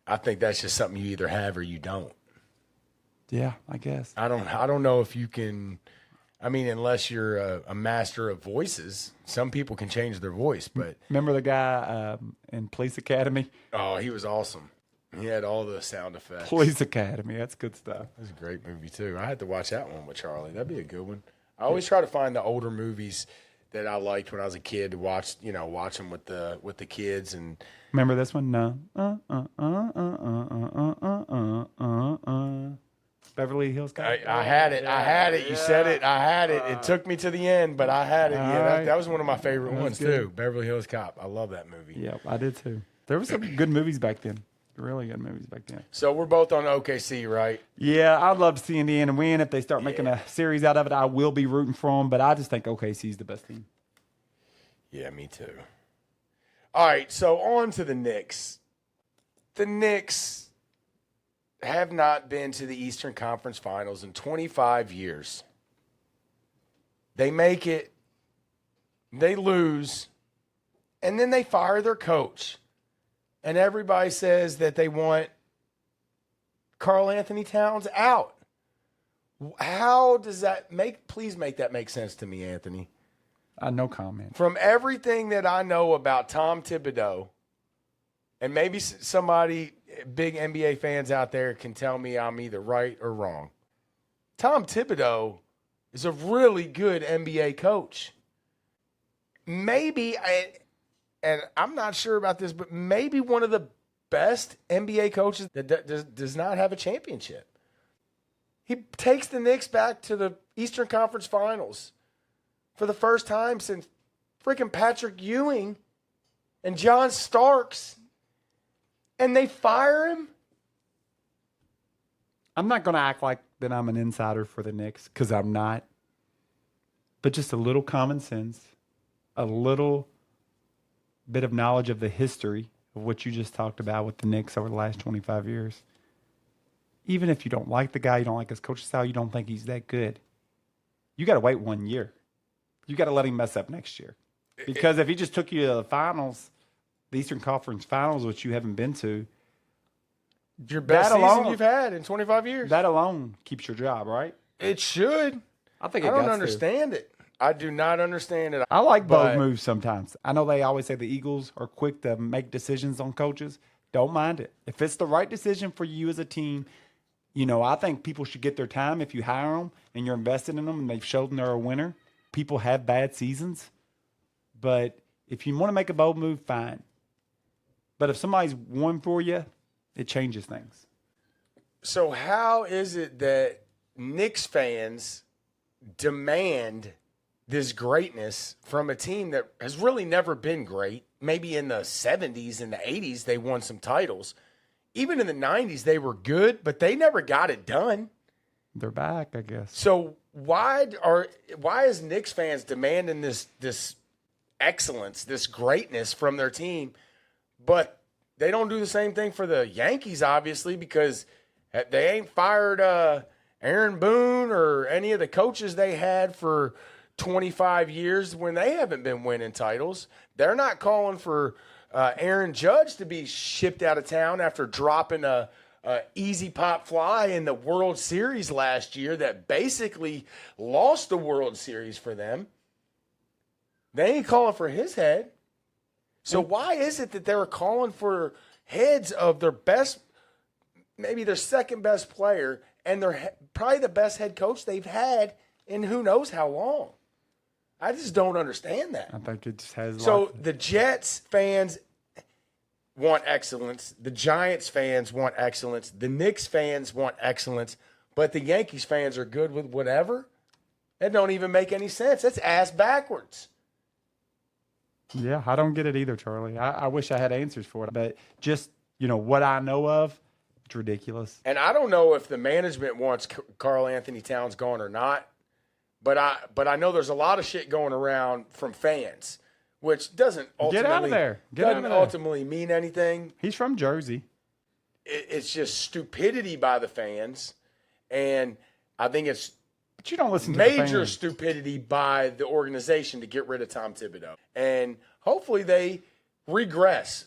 I think that's just something you either have or you don't. Yeah, I guess. I don't know if you can. Unless you're a master of voices, some people can change their voice. But remember the guy in Police Academy? Oh, he was awesome. He had all the sound effects. Police Academy, that's good stuff. That's a great movie too. I had to watch that one with Charlie. That'd be a good one. I always try to find the older movies that I liked when I was a kid to watch. Watch them with the kids. And remember this one? No. Beverly Hills Cop. I had it. You said it. I had it. It took me to the end, but I had it. Yeah, that was one of my favorite ones too. Beverly Hills Cop. I love that movie. Yeah, I did too. There were some good movies back then. Really good movies back then. So we're both on OKC, right? Yeah, I'd love to see Indiana win. If they start making a series out of it, I will be rooting for them. But I just think OKC is the best team. Yeah, me too. All right, so on to the Knicks. The Knicks have not been to the Eastern Conference Finals in 25 years. They make it, they lose, and then they fire their coach. And everybody says that they want Karl Anthony Towns out. How does that please make that make sense to me, Anthony? No comment. From everything that I know about Tom Thibodeau, and maybe somebody, big NBA fans out there, can tell me I'm either right or wrong. Tom Thibodeau is a really good NBA coach. Maybe, and I'm not sure about this, but maybe one of the best NBA coaches that does not have a championship. He takes the Knicks back to the Eastern Conference Finals for the first time since freaking Patrick Ewing and John Starks. And they fire him? I'm not going to act like that I'm an insider for the Knicks because I'm not. But just a little common sense, a little bit of knowledge of the history of what you just talked about with the Knicks over the last 25 years. Even if you don't like the guy, you don't like his coaching style, you don't think he's that good, you got to wait 1 year. You got to let him mess up next year. Because if he just took you to the finals, the Eastern Conference Finals, which you haven't been to, your best season you've had in 25 years. That alone keeps your job, right? It should. I think I don't understand it. I do not understand it. I like bold moves sometimes. I know they always say the Eagles are quick to make decisions on coaches. Don't mind it. If it's the right decision for you as a team, I think people should get their time if you hire them and you're invested in them and they've shown they're a winner. People have bad seasons. But if you want to make a bold move, fine. But if somebody's won for you, it changes things. So how is it that Knicks fans demand this greatness from a team that has really never been great? Maybe in the 70s and the 80s, they won some titles. Even in the 90s, they were good, but they never got it done. They're back, I guess. So why is Knicks fans demanding this excellence, this greatness from their team, but they don't do the same thing for the Yankees, obviously, because they ain't fired Aaron Boone or any of the coaches they had for 25 years when they haven't been winning titles. They're not calling for Aaron Judge to be shipped out of town after dropping a easy pop fly in the World Series last year that basically lost the World Series for them. They ain't calling for his head. So why is it that they're calling for heads of their best, maybe their second best player, and they're probably the best head coach they've had in who knows how long? I just don't understand that. I think it just has. So the Jets fans want excellence. The Giants fans want excellence. The Knicks fans want excellence. But the Yankees fans are good with whatever? That don't even make any sense. That's ass backwards. Yeah, I don't get it either, Charlie. I wish I had answers for it. But just, what I know of, it's ridiculous. And I don't know if the management wants Karl Anthony Towns gone or not. But I know there's a lot of shit going around from fans, which doesn't ultimately, Get out of there. Ultimately mean anything. He's from Jersey. It's just stupidity by the fans. And I think it's But you don't listen to the major fans. stupidity by the organization to get rid of Tom Thibodeau. And hopefully they regress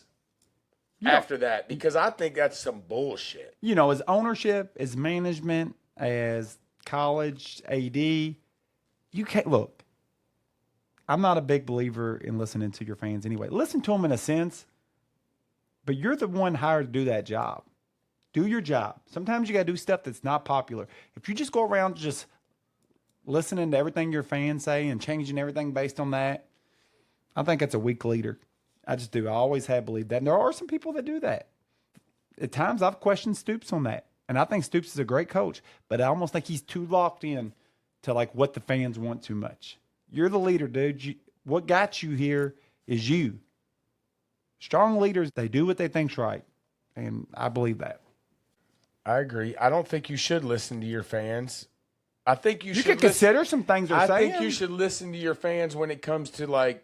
after that, because I think that's some bullshit. As ownership, as management, as college AD, you can't look. I'm not a big believer in listening to your fans anyway. Listen to them in a sense, but you're the one hired to do that job. Do your job. Sometimes you got to do stuff that's not popular. If you just go around just listening to everything your fans say and changing everything based on that, I think it's a weak leader. I just do. I always have believed that. And there are some people that do that. At times I've questioned Stoops on that. And I think Stoops is a great coach, but I almost think he's too locked in to what the fans want too much. You're the leader, dude. What got you here is you. Strong leaders, they do what they think's right. And I believe that. I agree. I don't think you should listen to your fans. I think you should could consider some things they're saying. I think you should listen to your fans when it comes to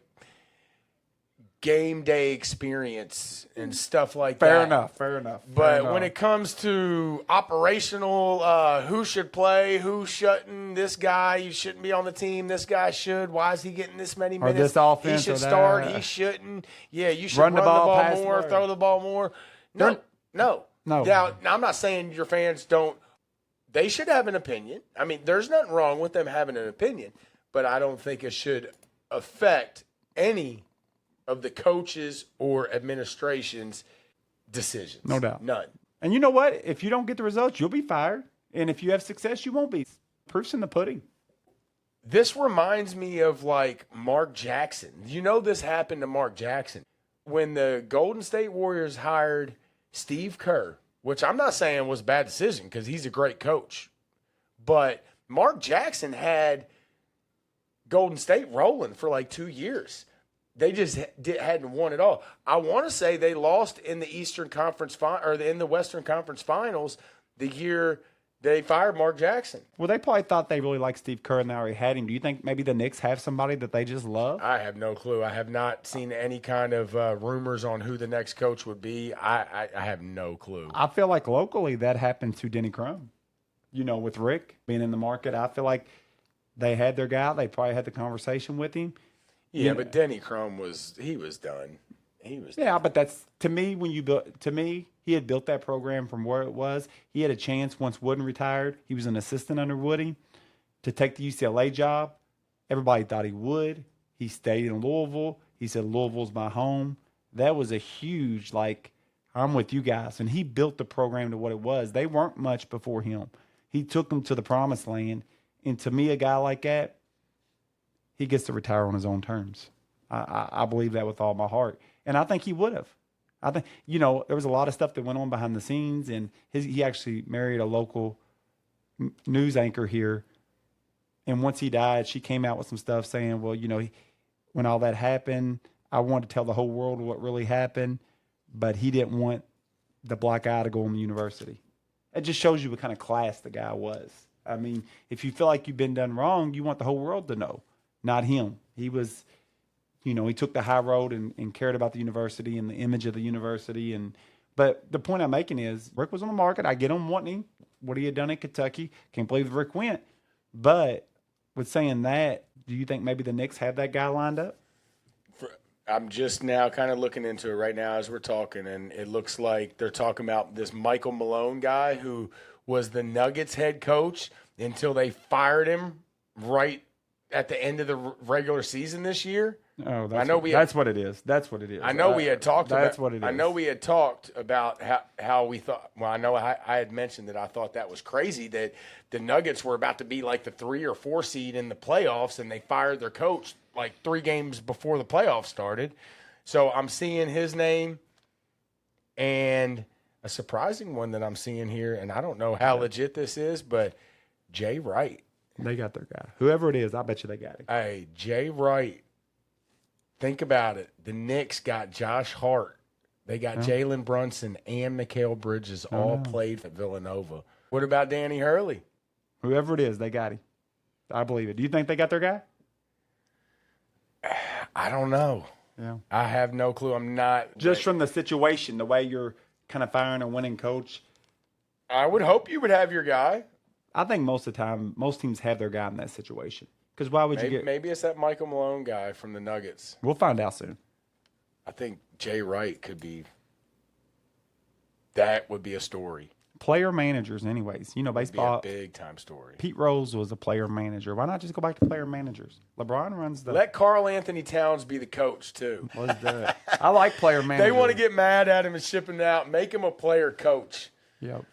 game day experience and stuff like that. Fair enough. But when it comes to operational, who should play, who shouldn't, this guy, you shouldn't be on the team, this guy should, why is he getting this many minutes? This offense, he should or start, that. he shouldn't. Yeah, you should Run the ball, the pass ball more, the throw the ball more. No. No. Now, I'm not saying your fans don't. They should have an opinion. I mean, there's nothing wrong with them having an opinion, but I don't think it should affect any of the coaches or administration's decisions. No doubt. None. And you know what? If you don't get the results, you'll be fired. And if you have success, you won't be. Proof's in the pudding. This reminds me of Mark Jackson. This happened to Mark Jackson. When the Golden State Warriors hired Steve Kerr, which I'm not saying was a bad decision because he's a great coach, but Mark Jackson had Golden State rolling for 2 years. They just hadn't won it all. I want to say they lost in the Eastern Conference or in the Western Conference Finals the year they fired Mark Jackson. Well, they probably thought they really liked Steve Kerr and they already had him. Do you think maybe the Knicks have somebody that they just love? I have no clue. I have not seen any kind of rumors on who the next coach would be. I have no clue. I feel like locally that happened to Denny Crum. With Rick being in the market, I feel like they had their guy. They probably had the conversation with him. Yeah, but Denny Crum was done. Yeah, but that's to me he had built that program from where it was. He had a chance once Wooden retired. He was an assistant under Woody to take the UCLA job. Everybody thought he would. He stayed in Louisville. He said Louisville's my home. That was a huge I'm with you guys, and he built the program to what it was. They weren't much before him. He took them to the promised land, and to me, a guy like that, he gets to retire on his own terms. I believe that with all my heart. And I think he would have. I think, there was a lot of stuff that went on behind the scenes, and he actually married a local news anchor here. And once he died, she came out with some stuff saying, well, when all that happened, I wanted to tell the whole world what really happened, but he didn't want the black eye to go on the university. It just shows you what kind of class the guy was. I mean, if you feel like you've been done wrong, you want the whole world to know, not him. He was, he took the high road and cared about the university and the image of the university. But the point I'm making is Rick was on the market. I get him wanting him. What he had done in Kentucky. Can't believe Rick went. But with saying that, do you think maybe the Knicks have that guy lined up? I'm just now kind of looking into it right now as we're talking, and it looks like they're talking about this Michael Malone guy who was the Nuggets head coach until they fired him right at the end of the regular season this year. Oh, that's what it is. That's what it is. I know we had talked about. That's what it is. I know we had talked about how we thought. Well, I know I had mentioned that I thought that was crazy that the Nuggets were about to be like the 3 or 4 seed in the playoffs, and they fired their coach like 3 games before the playoffs started. So I'm seeing his name, and a surprising one that I'm seeing here, and I don't know how legit this is, but Jay Wright. They got their guy. Whoever it is, I bet you they got him. Hey, Jay Wright. Think about it. The Knicks got Josh Hart. They got Jalen Brunson and Mikal Bridges all played at Villanova. What about Danny Hurley? Whoever it is, they got him. I believe it. Do you think they got their guy? I don't know. Yeah. I have no clue. I'm not. Just from the situation, the way you're kind of firing a winning coach. I would hope you would have your guy. I think most of the time, most teams have their guy in that situation. Because why would you get? Maybe it's that Michael Malone guy from the Nuggets. We'll find out soon. I think Jay Wright could be. That would be a story. Player managers, anyways. Baseball. Be a big time story. Pete Rose was a player manager. Why not just go back to player managers? LeBron runs the. Let Karl Anthony Towns be the coach too. Let's do it. I like player managers. They want to get mad at him and ship him out. Make him a player coach. Yep.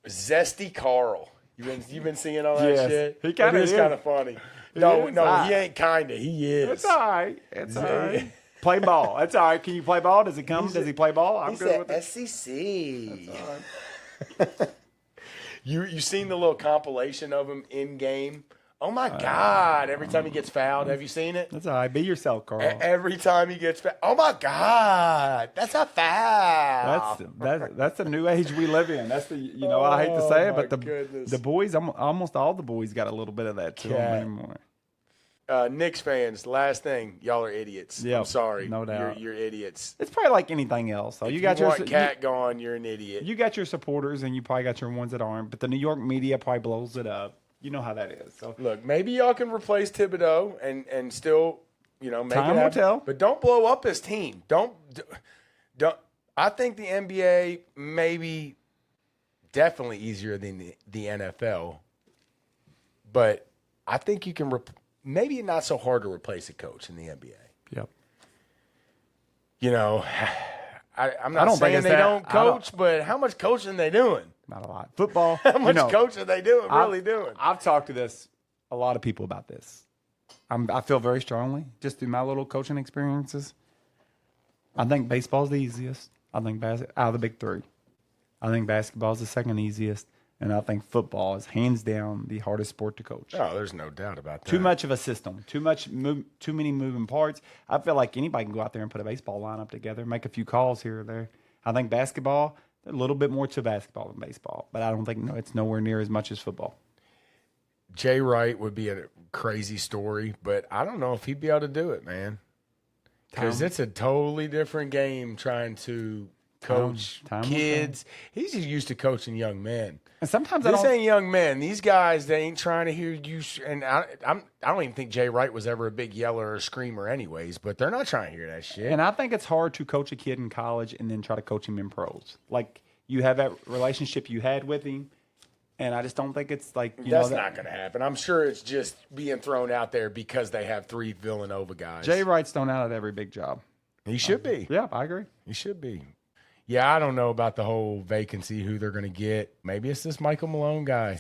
Zesty Carl. You've been seeing all that shit? He kind of is. Kind of funny. No, he ain't kind of. He is. It's all right. It's all right. Play ball. That's all right. Can you play ball? Does it come? Does he play ball? I'm good with it. SEC. That's all right. You seen the little compilation of him in game? Oh my God! Every time he gets fouled, have you seen it? That's all right. Be yourself, Carl. Every time he gets fouled, oh my God! That's a foul. That's the new age we live in. That's the I hate to say it, but the boys, almost all the boys got a little bit of that to them anymore. Knicks fans, last thing, y'all are idiots. Yep, I'm sorry, no doubt. You're idiots. It's probably like anything else. So you got your cat gone, you're an idiot. You got your supporters, and you probably got your ones that aren't. But the New York media probably blows it up. You know how that is. So look, maybe y'all can replace Thibodeau and still, make time it happen. will tell. But don't blow up his team. Don't. I think the NBA maybe definitely easier than the NFL, but I think you can. Maybe not so hard to replace a coach in the NBA. Yep. I'm not saying they don't coach, but how much coaching are they doing? Not a lot. Football. How much coaching are they doing? I've talked to a lot of people about this. I feel very strongly, just through my little coaching experiences. I think baseball's the easiest. I think out of the big 3. I think basketball's the second easiest. And I think football is hands down the hardest sport to coach. Oh, there's no doubt about that. Too much of a system, too many moving parts. I feel like anybody can go out there and put a baseball lineup together, make a few calls here or there. I think basketball, a little bit more to basketball than baseball, but I don't think it's nowhere near as much as football. Jay Wright would be a crazy story, but I don't know if he'd be able to do it, man. Because it's a totally different game trying to coach kids. He's just used to coaching young men. And sometimes this ain't young men. These guys, they ain't trying to hear you. And I don't even think Jay Wright was ever a big yeller or screamer anyways, but they're not trying to hear that shit. And I think it's hard to coach a kid in college and then try to coach him in pros. Like, you have that relationship you had with him, and I just don't think it's like, that's not going to happen. I'm sure it's just being thrown out there because they have 3 Villanova guys. Jay Wright's thrown out at every big job. He should be. Yeah, I agree. He should be. Yeah, I don't know about the whole vacancy, who they're going to get. Maybe it's this Michael Malone guy.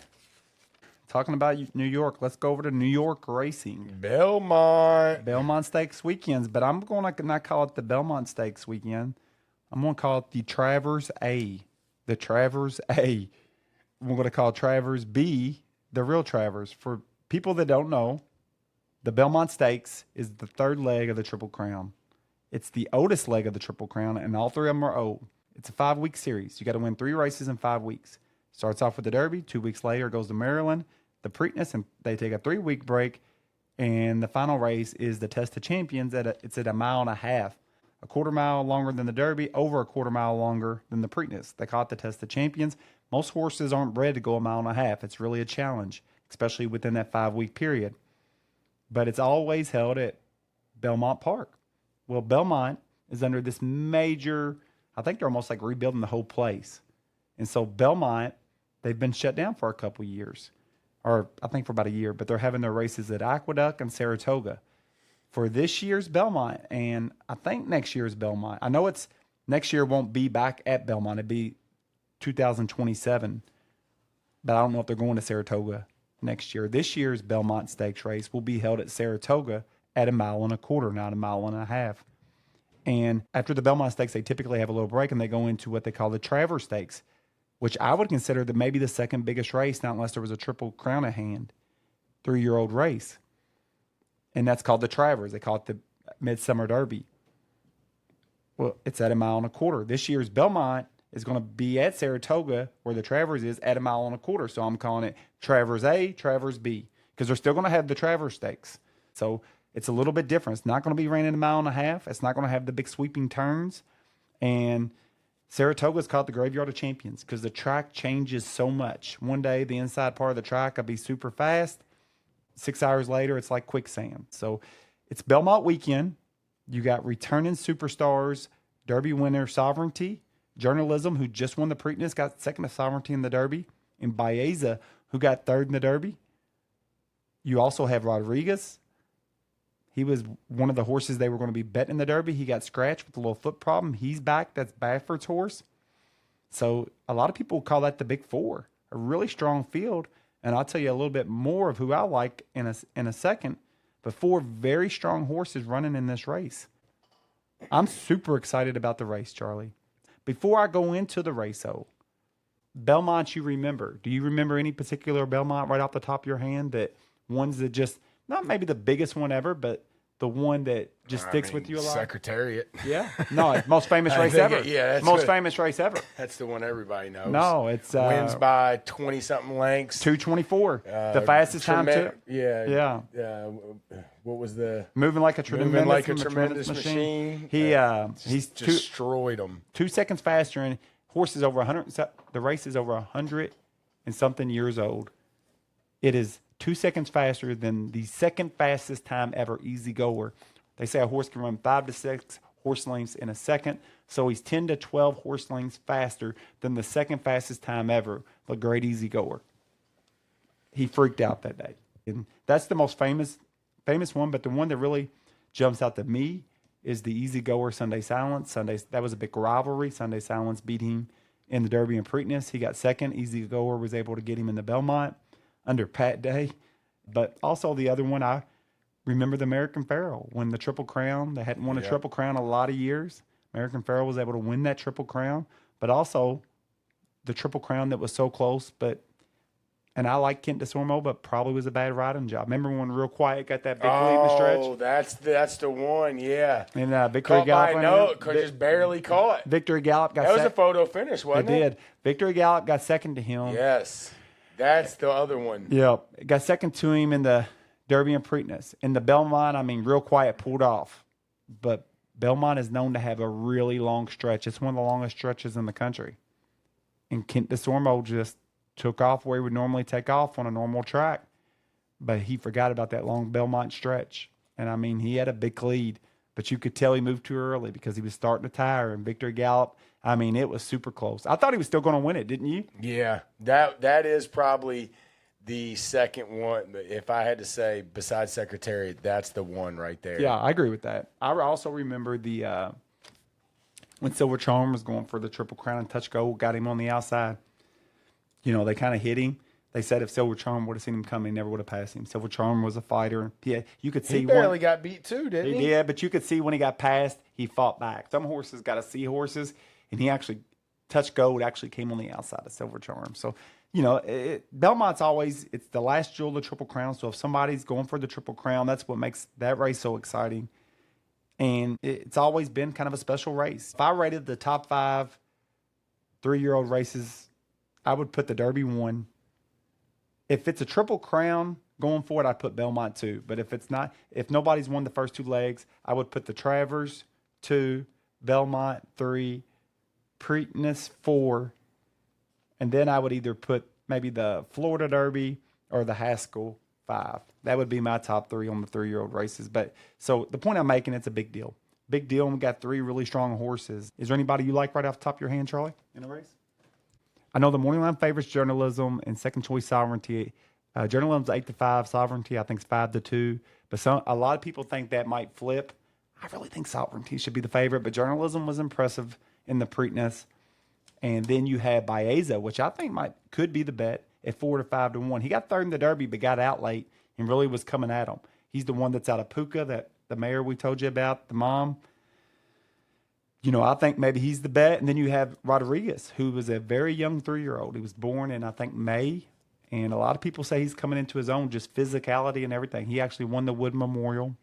talking about New York, let's go over to New York racing. Belmont Stakes weekends, but I'm going to not call it the Belmont Stakes weekend. I'm going to call it the Travers A. The Travers A. We're going to call Travers B the real Travers. For people that don't know, the Belmont Stakes is the third leg of the Triple Crown. It's the oldest leg of the Triple Crown, and all three of them are old. It's a 5-week series. You got to win 3 races in 5 weeks. Starts off with the Derby. 2 weeks later, goes to Maryland, the Preakness, and they take a 3-week break. And the final race is the Test of Champions. It's at 1.5 miles, a quarter mile longer than the Derby, over a quarter mile longer than the Preakness. They call it the Test of Champions. Most horses aren't bred to go 1.5 miles. It's really a challenge, especially within that 5-week period. But it's always held at Belmont Park. Well, Belmont is under this major, I think they're almost like rebuilding the whole place. And so Belmont, they've been shut down for a couple years, or I think for about a year, but they're having their races at Aqueduct and Saratoga for this year's Belmont. And I think next year's Belmont, I know it's next year won't be back at Belmont. It'd be 2027, but I don't know if they're going to Saratoga next year. This year's Belmont Stakes race will be held at Saratoga at 1.25 miles, not 1.5 miles. And after the Belmont Stakes, they typically have a little break and they go into what they call the Travers Stakes, which I would consider maybe the second biggest race, not unless there was a Triple Crown at hand, 3-year-old race. And that's called the Travers. They call it the Midsummer Derby. Well, it's at 1.25 miles. This year's Belmont is going to be at Saratoga, where the Travers is, at 1.25 miles. So I'm calling it Travers A, Travers B, because they're still going to have the Travers Stakes. So it's a little bit different. It's not going to be ran in 1.5 miles. It's not going to have the big sweeping turns. And Saratoga is called the Graveyard of Champions because the track changes so much. One day, the inside part of the track will be super fast. 6 hours later, it's like quicksand. So it's Belmont weekend. You got returning superstars, Derby winner Sovereignty, Journalism, who just won the Preakness, got second to Sovereignty in the Derby, and Baeza, who got third in the Derby. You also have Rodriguez. He was one of the horses they were going to be betting in the Derby. He got scratched with a little foot problem. He's back. That's Bafford's horse. So a lot of people call that the Big Four, a really strong field. And I'll tell you a little bit more of who I like in a second. But 4 very strong horses running in this race. I'm super excited about the race, Charlie. Before I go into the race, though, Belmont you remember. Do you remember any particular Belmont right off the top of your hand that ones that just, not maybe the biggest one ever, but the one that just sticks with you a lot? Secretariat. Yeah. No, most famous race ever. Yeah, that's most famous race ever. That's the one everybody knows. No, it's wins by 20-something lengths. 2:24. The fastest time too. Yeah. What was the moving like a tremendous machine? He's destroyed them. 2 seconds faster, and horse is over 100. The race is over 100 and something years old. It is 2 seconds faster than the second fastest time ever, Easy Goer. They say a horse can run 5 to 6 horse lengths in a second, so he's 10 to 12 horse lengths faster than the second fastest time ever, the Great Easy Goer. He freaked out that day. And that's the most famous one, but the one that really jumps out to me is the Easy Goer Sunday Silence. That was a big rivalry. Sunday Silence beat him in the Derby and Preakness. He got second. Easy Goer was able to get him in the Belmont under Pat Day. But also the other one, I remember the American Pharoah win the Triple Crown. They hadn't won a Triple Crown a lot of years. American Pharoah was able to win that Triple Crown, but also the Triple Crown that was so close. And I like Kent DeSormo, but probably was a bad riding job. Remember when Real Quiet got that big lead in the stretch? Oh, that's the one, yeah. And Victory Gallop. Just barely caught. Victory Gallop got that was a photo finish, wasn't it? It did. Victory Gallop got second to him. Yes. That's the other one. Yeah. Got second to him in the Derby and Preakness. In the Belmont, Real Quiet pulled off. But Belmont is known to have a really long stretch. It's one of the longest stretches in the country. And Kent DeSormo just took off where he would normally take off on a normal track. But he forgot about that long Belmont stretch. And, he had a big lead. But you could tell he moved too early because he was starting to tire. And Victory Gallop, it was super close. I thought he was still going to win it, didn't you? Yeah. That is probably the second one. If I had to say, besides Secretariat, that's the one right there. Yeah, I agree with that. I also remember when Silver Charm was going for the Triple Crown and Touch Gold, got him on the outside. They kind of hit him. They said if Silver Charm would have seen him coming, he never would have passed him. Silver Charm was a fighter. Yeah, you could see He barely got beat too, didn't he? He did, but you could see when he got passed, he fought back. Some horses got to see horses, and he actually touched gold. Actually came on the outside of Silver Charm. So Belmont's always it's the last jewel of the Triple Crown. So if somebody's going for the Triple Crown, that's what makes that race so exciting. And it's always been kind of a special race. If I rated the top 5 3-year-old races, I would put the Derby 1. If it's a Triple Crown going for it, I'd put Belmont 2. But if it's not, if nobody's won the first 2 legs, I would put the Travers 2, Belmont 3, Preakness 4, and then I would either put maybe the Florida Derby or the Haskell 5. That would be my top 3 on the 3-year-old races. But so the point I'm making, it's a big deal. Big deal, and we got 3 really strong horses. Is there anybody you like right off the top of your hand, Charlie, in the race? I know the morning line favorites Journalism and second choice Sovereignty. Journalism's 8-5, Sovereignty I think is 5-2. But a lot of people think that might flip. I really think Sovereignty should be the favorite, but Journalism was impressive in the Preakness. And then you have Baeza, which I think could be the bet at 4 to 5 to 1. He got third in the Derby, but got out late and really was coming at him. He's the one that's out of Puka, that the mare we told you about, the mom. I think maybe he's the bet. And then you have Rodriguez, who was a very young 3-year-old. He was born in, I think, May. And a lot of people say he's coming into his own, just physicality and everything. He actually won the Wood Memorial,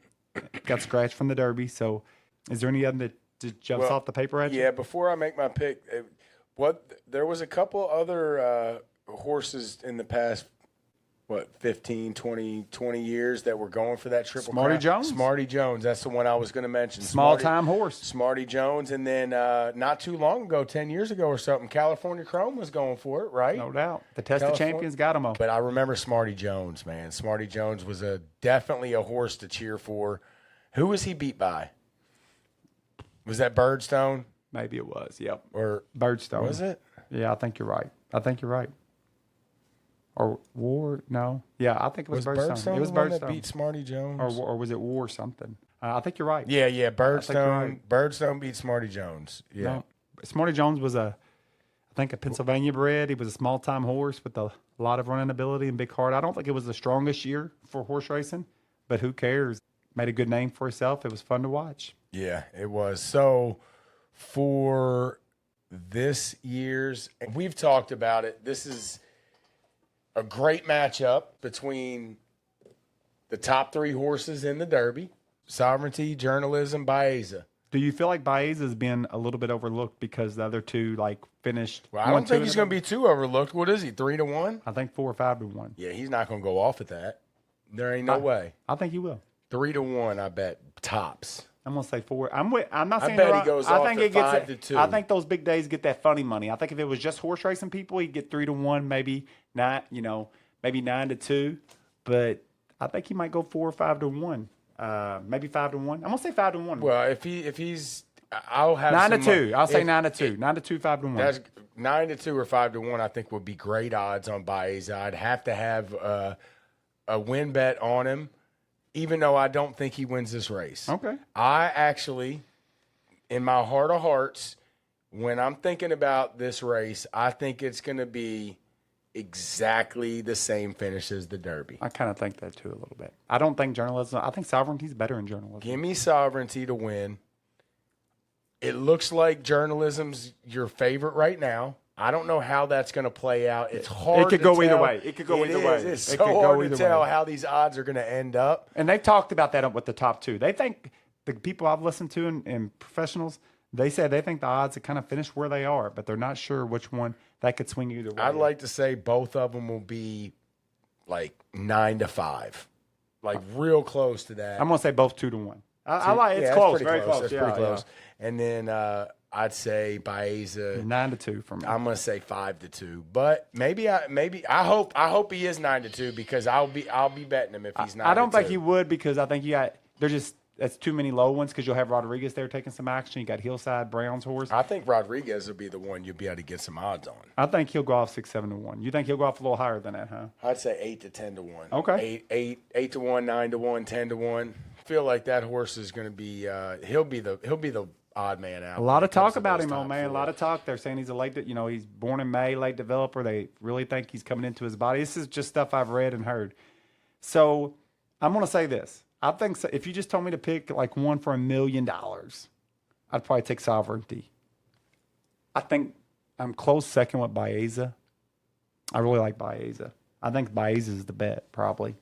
got scratched from the Derby. So is there any other that jumps off the paper at you? Yeah, before I make my pick, there was a couple other horses in the past, 15, 20 years that were going for that Triple Smarty Crown? Jones? Smarty Jones. That's the one I was going to mention. Small-time horse. Smarty Jones. And then not too long ago, 10 years ago or something, California Chrome was going for it, right? No doubt. The Test of Champions got him up. But I remember Smarty Jones, man. Smarty Jones was definitely a horse to cheer for. Who was he beat by? Was that Birdstone? Maybe it was, yep. Or Birdstone. Was it? Yeah, I think you're right. Or War? No. Yeah, I think it was Birdstone. Birdstone It was the one Birdstone. that beat Smarty Jones? Or was it War something? I think you're right. Yeah, Birdstone. right. Birdstone beat Smarty Jones. Yeah. No. Smarty Jones was a Pennsylvania bred. He was a small-time horse with a lot of running ability and big heart. I don't think it was the strongest year for horse racing, but who cares? Made a good name for himself. It was fun to watch. Yeah, it was. So for this year's, we've talked about it. This is a great matchup between the top 3 horses in the Derby, Sovereignty, Journalism, Baeza. Do you feel like Baeza has been a little bit overlooked because the other 2 finished? Well, I don't think he's going to be too overlooked. What is he, 3 to 1? I think 4 or 5 to 1. Yeah, he's not going to go off at that. There ain't no way. I think he will. 3 to 1, I bet, tops. I'm gonna say 4. I'm not saying I bet you're he right. goes I off think at it gets 5 to 2. I think those big days get that funny money. I think if it was just horse racing people, he'd get 3 to 1, maybe 9. Maybe 9 to 2. But I think he might go 4 or 5 to 1. Maybe 5 to 1. I'm gonna say 5 to 1. Well, if he's, I'll have 9 to 2. I'll say 9 to 2. 2. 9 to 2, 5 to 1. That's 9 to 2 or 5 to 1. I think would be great odds on Baeza. I'd have to have a win bet on him, even though I don't think he wins this race. Okay. I actually, in my heart of hearts, when I'm thinking about this race, I think it's going to be exactly the same finish as the Derby. I kind of think that too a little bit. I don't think Journalism. I think Sovereignty's better in Journalism. Give me Sovereignty to win. It looks like Journalism's your favorite right now. I don't know how that's going to play out. It's hard. It could to go tell. either way. It could go either way. It's It so could go hard to either tell way. how these odds are going to end up. And they've talked about that with the top 2. They think the people I've listened to and professionals, they said they think the odds have kind of finished where they are, but they're not sure which one that could swing either way. I'd like to say both of them will be like 9 to 5, like real close to that. I'm going to say both 2 to 1. I like it's Yeah, close, pretty very close. That's Yeah, pretty close. yeah. And then I'd say Baeza 9 to 2 for me. I'm gonna say 5 to 2, but I hope he is 9 to 2 because I'll be betting him if he's 9. I don't think he would because I think that's too many low ones because you'll have Rodriguez there taking some action. You got Hillside Brown's horse. I think Rodriguez will be the one you'll be able to get some odds on. I think he'll go off 6, 7 to 1. You think he'll go off a little higher than that, huh? I'd say 8 to 10 to 1. Okay. 8 to 1, 9 to 1, 10 to 1. I feel like that horse is going to be he'll be the odd man out. A lot when of it comes talk to about those him, oh top man. A four. lot of talk. They're saying he's a late, he's born in May, late developer. They really think he's coming into his body. This is just stuff I've read and heard. So I'm going to say this. I think so, if you just told me to pick like one for $1 million, I'd probably take Sovereignty. I think I'm close second with Baeza. I really like Baeza. I think Baeza is the bet, probably.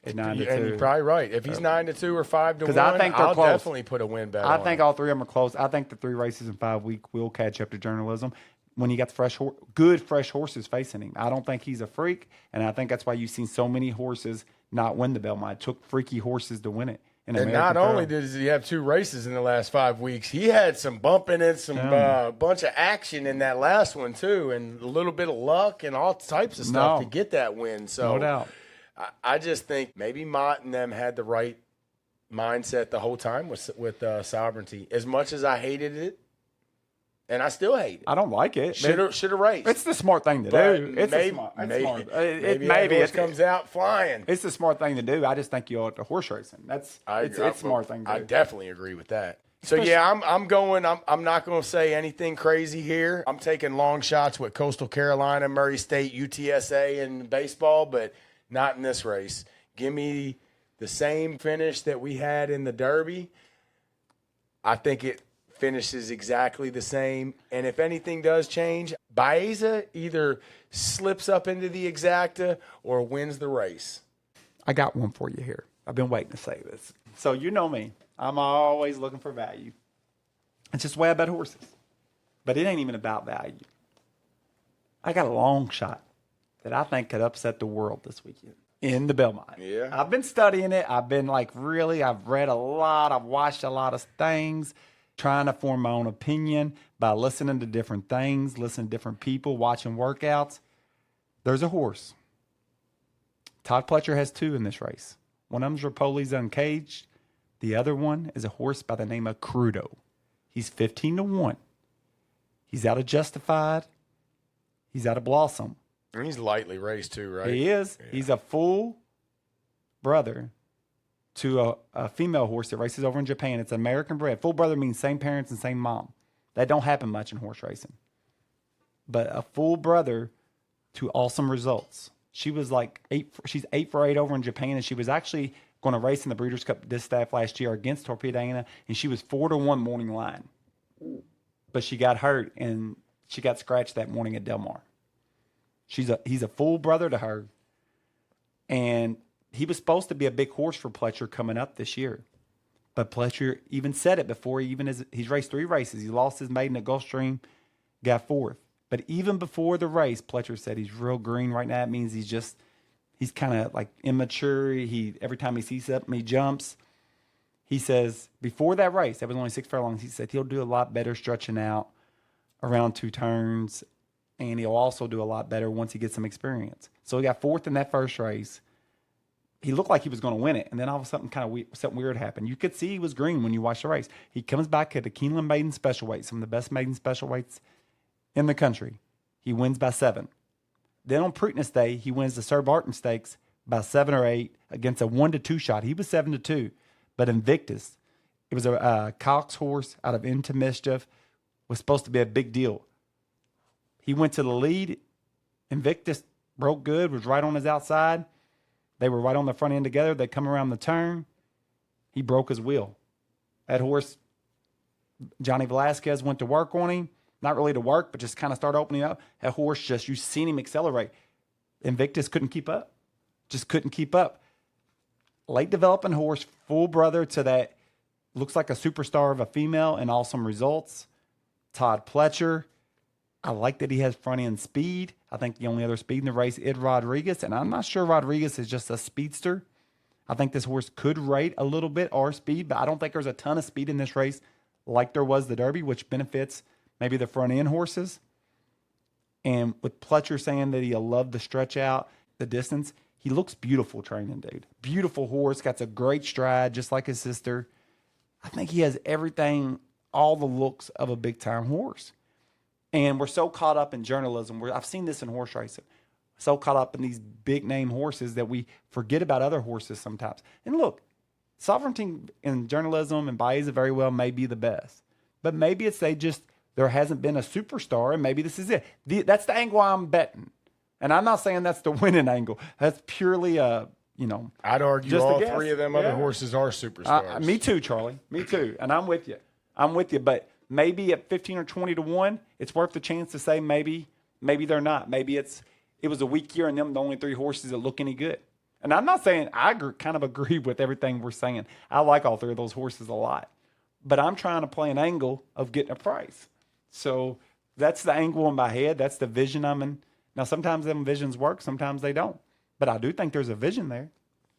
At 9-2. And you're probably right. If he's 9-2 or 5-1, I think they're I'll close. definitely put a win bet I on think him. all three of them are close. I think the 3 races in 5 weeks will catch up to journalism when you got the good fresh horses facing him. I don't think he's a freak, and I think that's why you've seen so many horses not win the Belmont. It took freaky horses to win it. And not only does he have 2 races in the last 5 weeks, he had some bumping and some bunch of action in that last one too, and a little bit of luck and all types of stuff to get that win. So no doubt. I just think maybe Mott and them had the right mindset the whole time with Sovereignty. As much as I hated it, and I still hate it. I don't like it. Should have raced. It's the smart thing to But do. It's maybe, smart. maybe it comes out flying. It's the smart thing to do. I just think you ought to horse racing. It's a smart thing to do. I definitely agree with that. So yeah, I'm going. I'm not going to say anything crazy here. I'm taking long shots with Coastal Carolina, Murray State, UTSA, and baseball, but not in this race. Give me the same finish that we had in the Derby. I think it finishes exactly the same. And if anything does change, Baeza either slips up into the exacta or wins the race. I got one for you here. I've been waiting to say this. So you know me. I'm always looking for value. It's just the way I bet horses. But it ain't even about value. I got a long shot that I think could upset the world this weekend in the Belmont. Yeah. I've been studying it. I've been I've read a lot. I've watched a lot of things, trying to form my own opinion by listening to different things, listening to different people, watching workouts. There's a horse. Todd Pletcher has 2 in this race. One of them's Rapoli's Uncaged. The other one is a horse by the name of Crudo. He's 15-1. He's out of Justified. He's out of Blossom. And he's lightly raced too, right? He is. Yeah. He's a full brother to a female horse that races over in Japan. It's American bred. Full brother means same parents and same mom. That don't happen much in horse racing. But a full brother to Awesome Results. She was she's 8 for 8 over in Japan, and she was actually going to race in the Breeders' Cup Distaff last year against Torpedoina, and she was 4-1 morning line. But she got hurt, and she got scratched that morning at Del Mar. He's a full brother to her, and he was supposed to be a big horse for Pletcher coming up this year. But Pletcher even said it before he's raced 3 races. He lost his maiden at Gulfstream, got 4th. But even before the race, Pletcher said he's real green right now. It means he's kind of like immature. Every time he sees something, he jumps. He says before that race, that was only 6 furlongs, he said he'll do a lot better stretching out around 2 turns, and he'll also do a lot better once he gets some experience. So he got 4th in that first race. He looked like he was going to win it, and then all of a sudden something weird happened. You could see he was green when you watched the race. He comes back at the Keeneland maiden special weight, some of the best maiden special weights in the country. He wins by 7. Then on Preakness Day, he wins the Sir Barton Stakes by 7 or 8 against a 1-2 shot. He was 7-2. But Invictus, it was a Cox horse out of Into Mischief, was supposed to be a big deal. He went to the lead. Invictus broke good, was right on his outside. They were right on the front end together. They come around the turn. He broke his wheel. That horse, Johnny Velasquez, went to work on him. Not really to work, but just kind of start opening up. That horse you've seen him accelerate. Invictus couldn't keep up. Just couldn't keep up. Late developing horse, full brother to that, looks like a superstar of a female and Awesome Results. Todd Pletcher. I like that he has front end speed. I think the only other speed in the race is Rodriguez, and I'm not sure Rodriguez is just a speedster. I think this horse could rate a little bit our speed, but I don't think there's a ton of speed in this race like there was the Derby, which benefits maybe the front end horses. And with Pletcher saying that he'll love the stretch out, the distance, he looks beautiful training, dude. Beautiful horse, got a great stride, just like his sister. I think he has everything, all the looks of a big-time horse. And we're so caught up in journalism. I've seen this in horse racing. So caught up in these big-name horses that we forget about other horses sometimes. And look, Sovereignty in journalism and Baeza very well may be the best. but maybe it's there hasn't been a superstar, and maybe this is it. That's the angle I'm betting. And I'm not saying that's the winning angle. That's purely I'd argue just a all guess. three of them other horses are superstars. Me too, Charlie. Me too. And I'm with you. But maybe at 15 or 20 to 1, it's worth the chance to say maybe they're not. Maybe it was a weak year and them the only 3 horses that look any good. And I'm not saying kind of agree with everything we're saying. I like all 3 of those horses a lot. But I'm trying to play an angle of getting a price. So that's the angle in my head. That's the vision I'm in. Now, sometimes them visions work. Sometimes they don't. But I do think there's a vision there.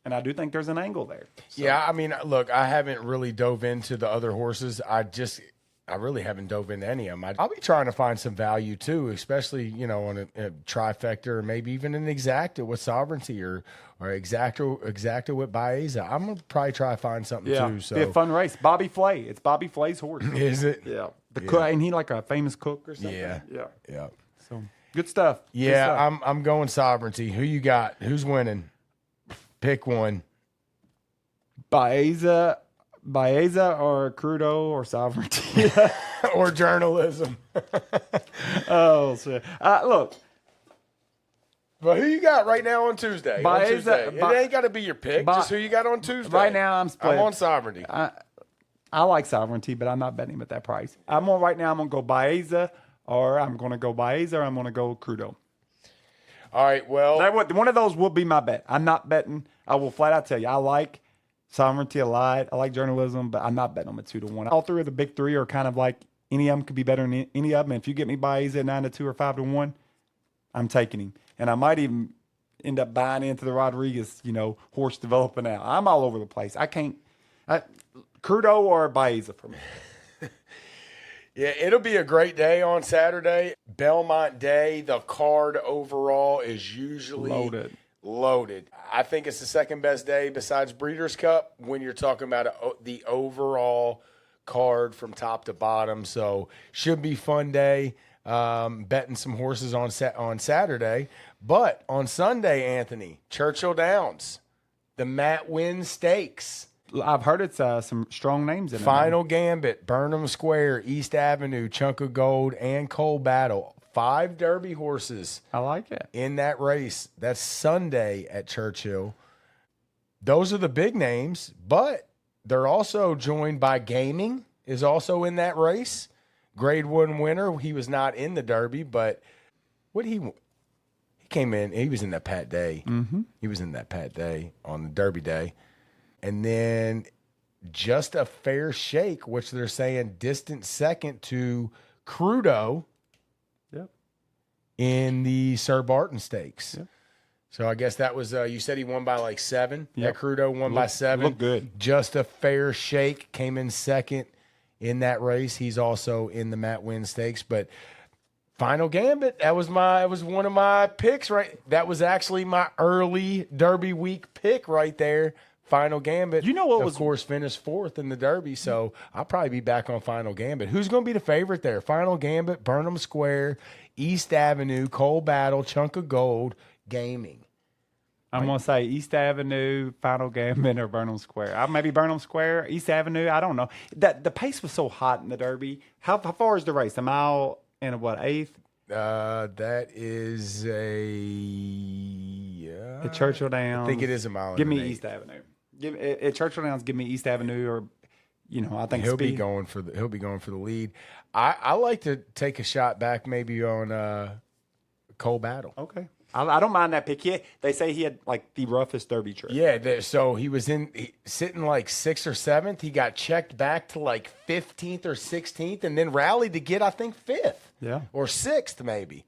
And I do think there's an angle there. So. Yeah, I mean, look, I haven't really dove into the other horses. I really haven't dove into any of them. I'll be trying to find some value too, especially, on a trifecta or maybe even an exacta with Sovereignty or exacta with Baeza. I'm going to probably try to find something too. So. Be a fun race. Bobby Flay. It's Bobby Flay's horse. Is it? Yeah. Cook, ain't he like a famous cook or something? Yeah. Yeah. So good stuff. Yeah, Good stuff. I'm going Sovereignty. Who you got? Who's winning? Pick one. Baeza or Crudo or Sovereignty. Or journalism. Oh, shit. Look. But who you got right now on Tuesday? Baeza, it ain't got to be your pick. Just who you got on Tuesday. Right now, I'm split. I'm on Sovereignty. I like Sovereignty, but I'm not betting him at that price. Right now, I'm going to go Baeza, or I'm going to go Baeza, or I'm going to go Crudo. All right, well. One of those will be my bet. I'm not betting. I will flat out tell you, I like Sovereignty a lot. I like journalism, but I'm not betting them at 2 to 1. All 3 of the big 3 are kind of like any of them could be better than any of them. And if you get me Baeza at 9 to 2 or 5 to 1, I'm taking him. And I might even end up buying into the Rodriguez, horse developing out. I'm all over the place. I can't. Crudo or Baeza for me. Yeah, it'll be a great day on Saturday. Belmont Day, the card overall is usually loaded. I think it's the second best day besides Breeders' Cup when you're talking about the overall card from top to bottom. So should be fun day. Betting some horses on Saturday. But on Sunday, Anthony, Churchill Downs, the Matt Winn Stakes. I've heard it's some strong names in it. Final Gambit, Burnham Square, East Avenue, Chunk of Gold, and Coal Battle. 5 Derby horses. I like it. In that race. That's Sunday at Churchill. Those are the big names, but they're also joined by Gaming is also in that race. Grade 1 winner. He was not in the Derby, but he came in. He was in that Pat Day. Mm-hmm. He was in that Pat Day on the Derby day. And then Just a Fair Shake, which they're saying distant second to Crudo in the Sir Barton Stakes. Yep. So I guess that was, you said he won by like 7. Yep. That Crudo won by 7. Looked good. Just a Fair Shake came in second in that race. He's also in the Matt Winn Stakes. But Final Gambit, that was one of my picks, right? That was actually my early Derby week pick right there. Final Gambit. You know what of course, finished 4th in the Derby, so I'll probably be back on Final Gambit. Who's going to be the favorite there? Final Gambit, Burnham Square, East Avenue, Coal Battle, Chunk of Gold, Gaming. I'm going to say East Avenue, Final Gambit, or Burnham Square. Maybe Burnham Square, East Avenue. I don't know. The pace was so hot in the Derby. How far is the race? A mile and what, 8th? That is At Churchill Downs. I think it is a mile. Give me and an East Avenue. At Churchill Downs, give me East Avenue, or I think he'll speed. be going for the lead. I like to take a shot back maybe on Coal Battle. Okay. I don't mind that pick. They say he had like the roughest Derby trip. Yeah, so he was sitting like 6th or 7th. He got checked back to like 15th or 16th, and then rallied to get I think 5th, or 6th maybe.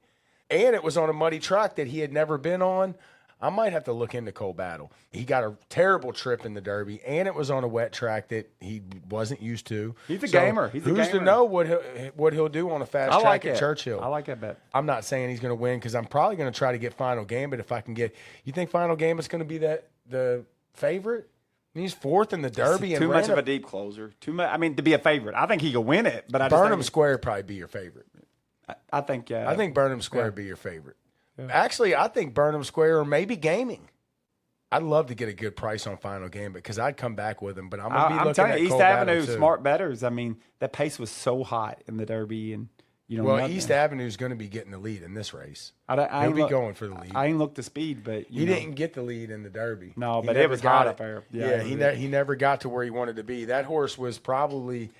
And it was on a muddy track that he had never been on. I might have to look into Coal Battle. He got a terrible trip in the Derby, and it was on a wet track that he wasn't used to. He's a gamer. Who's to know what he'll do on a fast track at Churchill? I like that bet. I'm not saying he's going to win because I'm probably going to try to get Final Gambit if I can get. You think Final Gambit's going to be the favorite? I mean, he's 4th in the Derby. Too much of a deep closer. Too much. I mean, to be a favorite. I think he could win it, but I just Burnham Square would probably be your favorite. I think. I think Burnham Square would be your favorite. Yeah. Actually, I think Burnham Square or maybe Gaming. I'd love to get a good price on Final Game because I'd come back with him. But I'm gonna be looking telling at you, East Cole Avenue, Battle, too. smart bettors. I mean, that pace was so hot in the Derby, and Well, nothing. East Avenue is going to be getting the lead in this race. I He'll ain't be look- going for the lead. I ain't looked the speed, but He didn't get the lead in the Derby. No, He but it never was got hot it. up there. Yeah, Yeah, he never got to where he wanted to be. That horse was probably,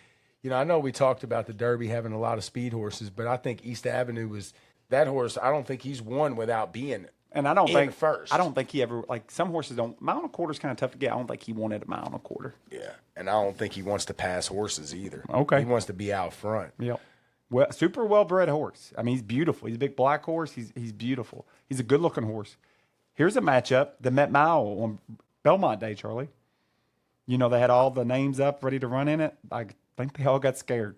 I know we talked about the Derby having a lot of speed horses, but I think East Avenue was that horse. I don't think he's won without being. And I don't in think first. I don't think he ever some horses don't. Mile and a quarter is kind of tough to get. I don't think he wanted a mile and a quarter. Yeah, and I don't think he wants to pass horses either. Okay. He wants to be out front. Yep. Well, super well bred horse. I mean, he's beautiful. He's a big black horse. He's beautiful. He's a good looking horse. Here's a matchup: the Met Mile on Belmont Day, Charlie. They had all the names up ready to run in it. I think they all got scared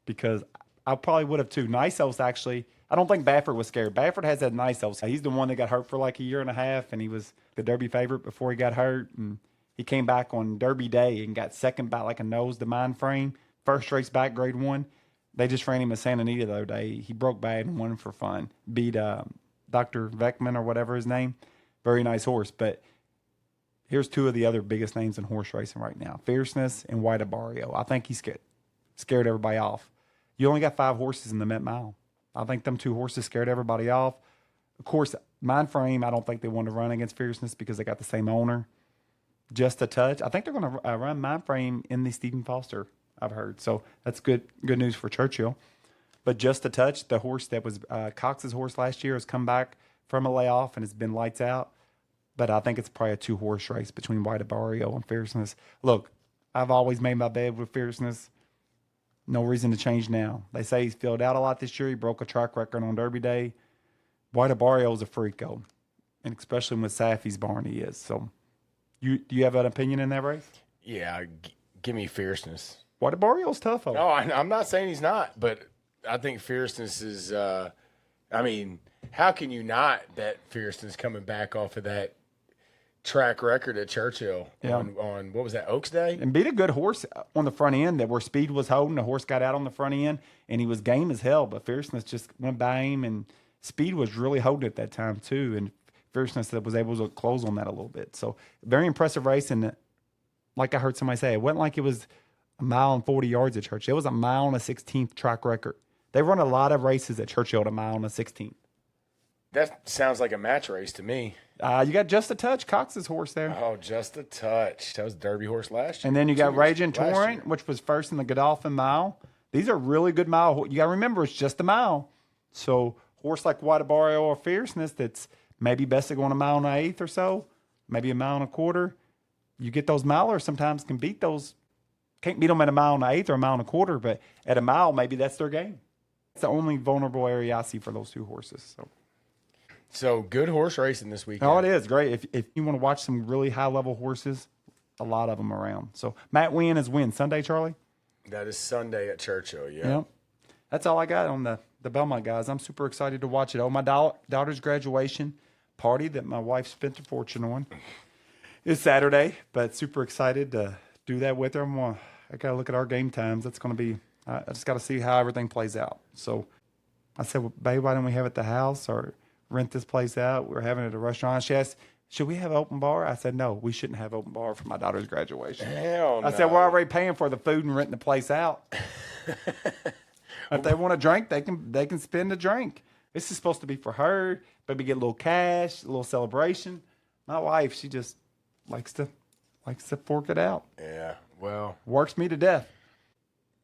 because I probably would have too. Nice Elves actually. I don't think Baffert was scared. Baffert has that Nice Elves. He's the one that got hurt for like a year and a half, and he was the Derby favorite before he got hurt. And he came back on Derby Day and got second by like a nose to mind frame. First race back, grade 1. They just ran him at Santa Anita the other day. He broke bad and won for fun. Beat Dr. Veckman or whatever his name. Very nice horse. But here's two of the other biggest names in horse racing right now. Fierceness and White Abbario. I think he scared everybody off. You only got 5 horses in the Met Mile. I think them 2 horses scared everybody off. Of course, Mind Frame, I don't think they want to run against Fierceness because they got the same owner. Just a touch. I think they're going to run Mind Frame in the Stephen Foster, I've heard. So that's good news for Churchill. But Just a Touch, the horse that was Cox's horse last year, has come back from a layoff and has been lights out. But I think it's probably a 2-horse race between White Abbario and Fierceness. Look, I've always made my bed with Fierceness. No reason to change now. They say he's filled out a lot this year. He broke a track record on Derby Day. White Abbario is a freak, though. And especially with Safi's barn, he is. So, do you have an opinion in that race? Yeah, give me Fierceness. White Abbario's tough, though. No, I'm not saying he's not, but I think Fierceness is. How can you not bet Fierceness coming back off of that track record at Churchill on what was that, Oaks Day? And beat a good horse on the front end that where speed was holding. The horse got out on the front end, and he was game as hell, but Fierceness just went by him, and speed was really holding at that time, too, and Fierceness was able to close on that a little bit. So, very impressive race, and like I heard somebody say, it wasn't like it was a mile and 40 yards at Churchill. It was a mile and a 16th track record. They run a lot of races at Churchill at a mile and a 16th. That sounds like a match race to me. You got Just a Touch, Cox's horse there. Oh, Just a Touch. That was Derby horse last year. And then you got Raging last Torrent, year. which was first in the Godolphin Mile. These are really good mile. You got to remember, it's just a mile. So, horse like White Abbario or Fierceness that's maybe best to go on a mile and an eighth or so, maybe a mile and a quarter. You get those milers sometimes can beat those. Can't beat them at a mile and an eighth or a mile and a quarter, but at a mile, maybe that's their game. It's the only vulnerable area I see for those 2 horses. So good horse racing this weekend. Oh, it is great. If you want to watch some really high-level horses, a lot of them around. So Matt Winn is Winn. Sunday, Charlie? That is Sunday at Churchill, yeah. Yep. That's all I got on the Belmont guys. I'm super excited to watch it. Oh, my daughter's graduation party that my wife spent a fortune on is Saturday, but super excited to do that with her. I got to look at our game times. That's going to be I just got to see how everything plays out. So I said, well, babe, why don't we have it at the house or rent this place out? We're having it at a restaurant. She asked, should we have open bar? I said, no, we shouldn't have open bar for my daughter's graduation. Hell no. I said, we're already paying for the food and renting the place out. If they want a drink, they can spend a drink. This is supposed to be for her, maybe get a little cash, a little celebration. My wife, she just likes to fork it out. Yeah, well. Works me to death.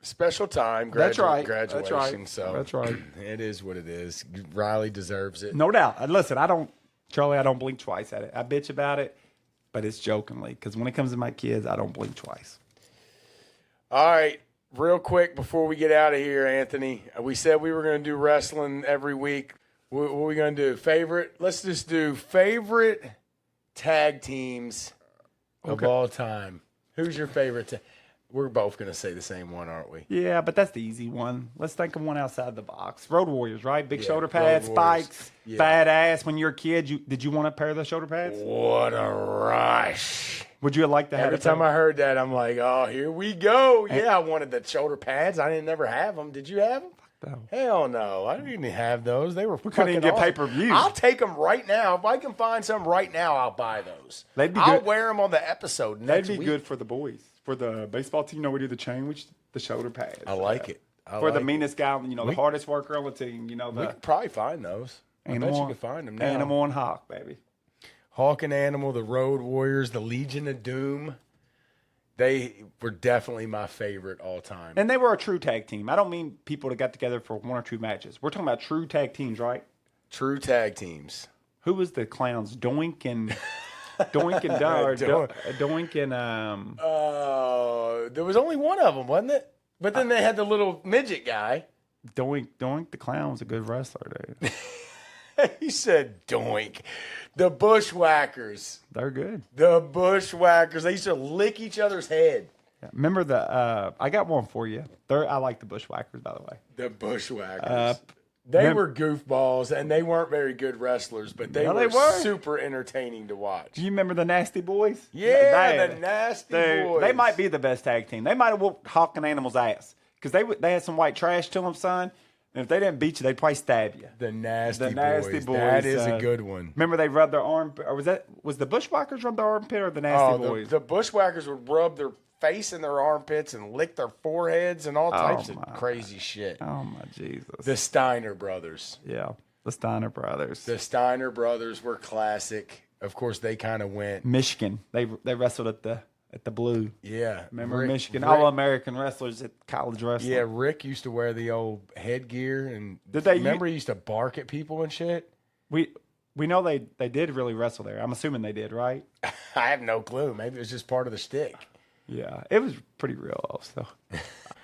Special time, That's right. graduation. That's right. So That's right. It is what it is. Riley deserves it. No doubt. Listen, Charlie, I don't blink twice at it. I bitch about it, but it's jokingly because when it comes to my kids, I don't blink twice. All right. Real quick before we get out of here, Anthony, we said we were going to do wrestling every week. What are we going to do? Favorite? Let's just do favorite tag teams of all time. Who's your favorite? We're both going to say the same one, aren't we? Yeah, but that's the easy one. Let's think of one outside the box. Road Warriors, right? Big shoulder Road pads, Warriors. spikes, Yeah. badass. When you were a kid, did you want a pair of those shoulder pads? What a rush. Would you have liked to have Every a pair? time I heard that, I'm like, oh, here we go. Yeah, I wanted the shoulder pads. I didn't never have them. Did you have them? No. Hell no. I didn't have those. They were couldn't even get awesome. pay-per-view. I'll take them right now. If I can find some right now, I'll buy those. They'd be I'll good. wear them on the episode next That'd be week. good for the boys. For the baseball team, we do the chain, which the shoulder pads. I like it. For the meanest guy, the hardest worker on the team, We could probably find those. I bet you could find them now. Animal and Hawk, baby. Hawk and Animal, the Road Warriors, the Legion of Doom. They were definitely my favorite all time. And they were a true tag team. I don't mean people that got together for one or two matches. We're talking about true tag teams, right? True tag teams. Who was the clowns? Doink and Doink and Doink and there was only one of them, wasn't it? But then they had the little midget guy. Doink the clown was a good wrestler, dude. He said doink. The Bushwhackers. They're good. The Bushwhackers. They used to lick each other's head. Yeah. Remember I got one for you. I like the Bushwhackers, by the way. The Bushwhackers. They were goofballs, and they weren't very good wrestlers, but they were super entertaining to watch. Do you remember the Nasty Boys? Yeah, the Nasty Boys. They might be the best tag team. They might have whooped Hawk and Animal's ass because they had some white trash to them, son. And if they didn't beat you, they'd probably stab you. The Nasty Boys. That is a good one. Remember they rubbed their arm, or was the Bushwhackers rub their armpit or the Nasty Boys? The Bushwhackers would rub their face in their armpits and lick their foreheads and all types of crazy shit. Oh my Jesus! The Steiner brothers. Yeah, the Steiner brothers. The Steiner brothers were classic. Of course, they kind of went Michigan. They wrestled at the Blue. Yeah, remember Michigan? All American wrestlers at college wrestling. Yeah, Rick used to wear the old headgear, and remember he used to bark at people and shit. We know they did really wrestle there. I'm assuming they did, right? I have no clue. Maybe it was just part of the shtick. Yeah, it was pretty real also.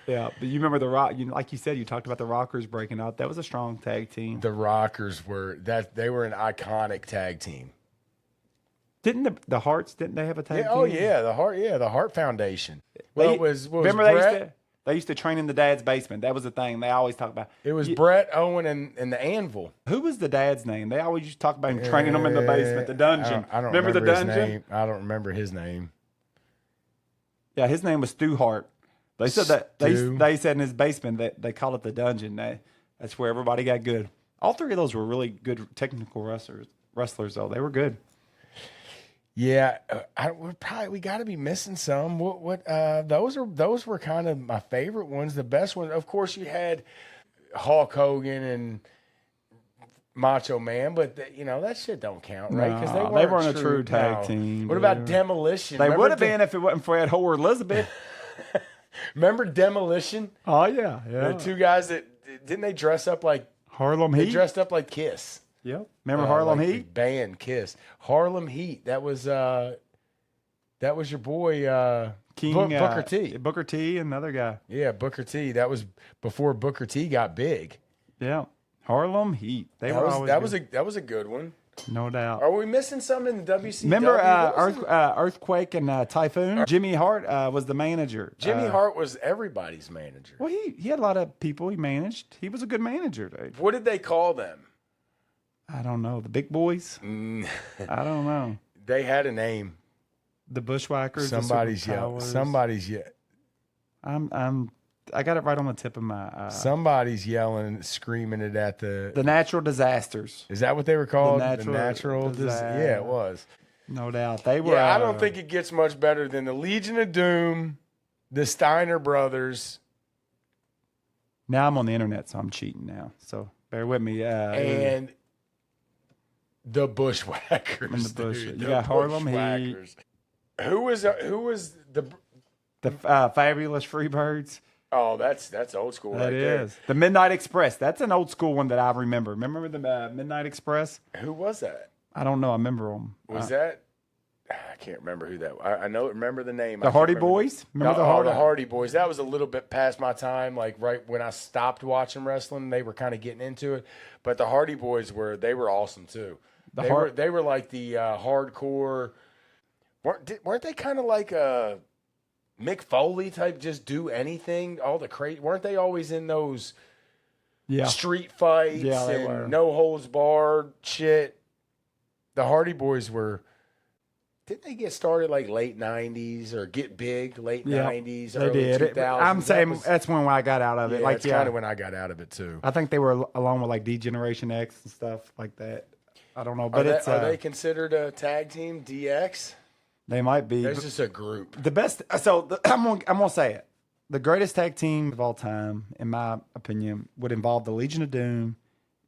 Yeah, but you remember the Rock? Like you said, you talked about the Rockers breaking out. That was a strong tag team. The Rockers were they were an iconic tag team. Didn't the Hearts? Didn't they have a tag team? Oh yeah, the Hart Foundation. Well, remember Brett, they used to train in the dad's basement. That was the thing they always talk about. It was Brett, Owen, and the Anvil. Who was the dad's name? They always used to talk about him training them in the basement, the dungeon. I don't remember the dungeon. His name. I don't remember his name. Yeah, his name was Stu Hart. They said that they said in his basement that they call it the dungeon. That's where everybody got good. All three of those were really good technical wrestlers though. They were good. Yeah, we got to be missing some. Those were kind of my favorite ones. The best ones, of course, you had Hulk Hogan and Macho Man, but that shit don't count, right? Because they weren't a true tag team. What about Demolition? They would have been if it wasn't for Ed Ho or Elizabeth. Remember Demolition? Oh yeah. The two guys that didn't they dress up like Harlem Heat? They dressed up like Kiss. Yep. Remember Harlem like Heat? The band Kiss. Harlem Heat. That was your boy King Booker T. Booker T, another guy. Yeah, Booker T. That was before Booker T got big. Yeah. Harlem Heat. That was a good one. No doubt. Are we missing some in the WCW? Remember Earthquake and Typhoon? Jimmy Hart was the manager. Jimmy Hart was everybody's manager. Well, he had a lot of people he managed. He was a good manager, dude. What did they call them? I don't know. The Big Boys? I don't know. They had a name. The Bushwhackers. Somebody's yelling. I got it right on the tip of my. Somebody's yelling, screaming it at the natural disasters. Is that what they were called? The natural disaster. Yeah, it was. No doubt. They were. Yeah, I don't think it gets much better than the Legion of Doom, the Steiner brothers. Now I'm on the internet, so I'm cheating now. So bear with me. And the Bushwhackers. In the bush. You got Harlem Heat. Who was the Fabulous Freebirds? Oh, that's old school. That right is there. the Midnight Express. That's an old school one that I remember. Remember the Midnight Express? Who was that? I don't know. I remember them. Was that? I can't remember who that. I know. Remember the name. The Hardy Boys. Remember the Hardy Boys. That was a little bit past my time. Like right when I stopped watching wrestling, they were kind of getting into it. But the Hardy Boys were awesome too. They were like the hardcore. Weren't they kind of like a Mick Foley type? Just do anything. All the crazy. Weren't they always in those street fights and no holds barred shit? The Hardy Boys were. Didn't they get started like late 90s or get big late 90s, They early did. 2000s? I'm saying that's when I got out of it. Yeah, Like, that's kind of when I got out of it too. I think they were along with like D-Generation X and stuff like that. I don't know, but Are they considered a tag team, DX? they might be. There's just a group. The best. So I'm gonna say it. The greatest tag team of all time, in my opinion, would involve the Legion of Doom.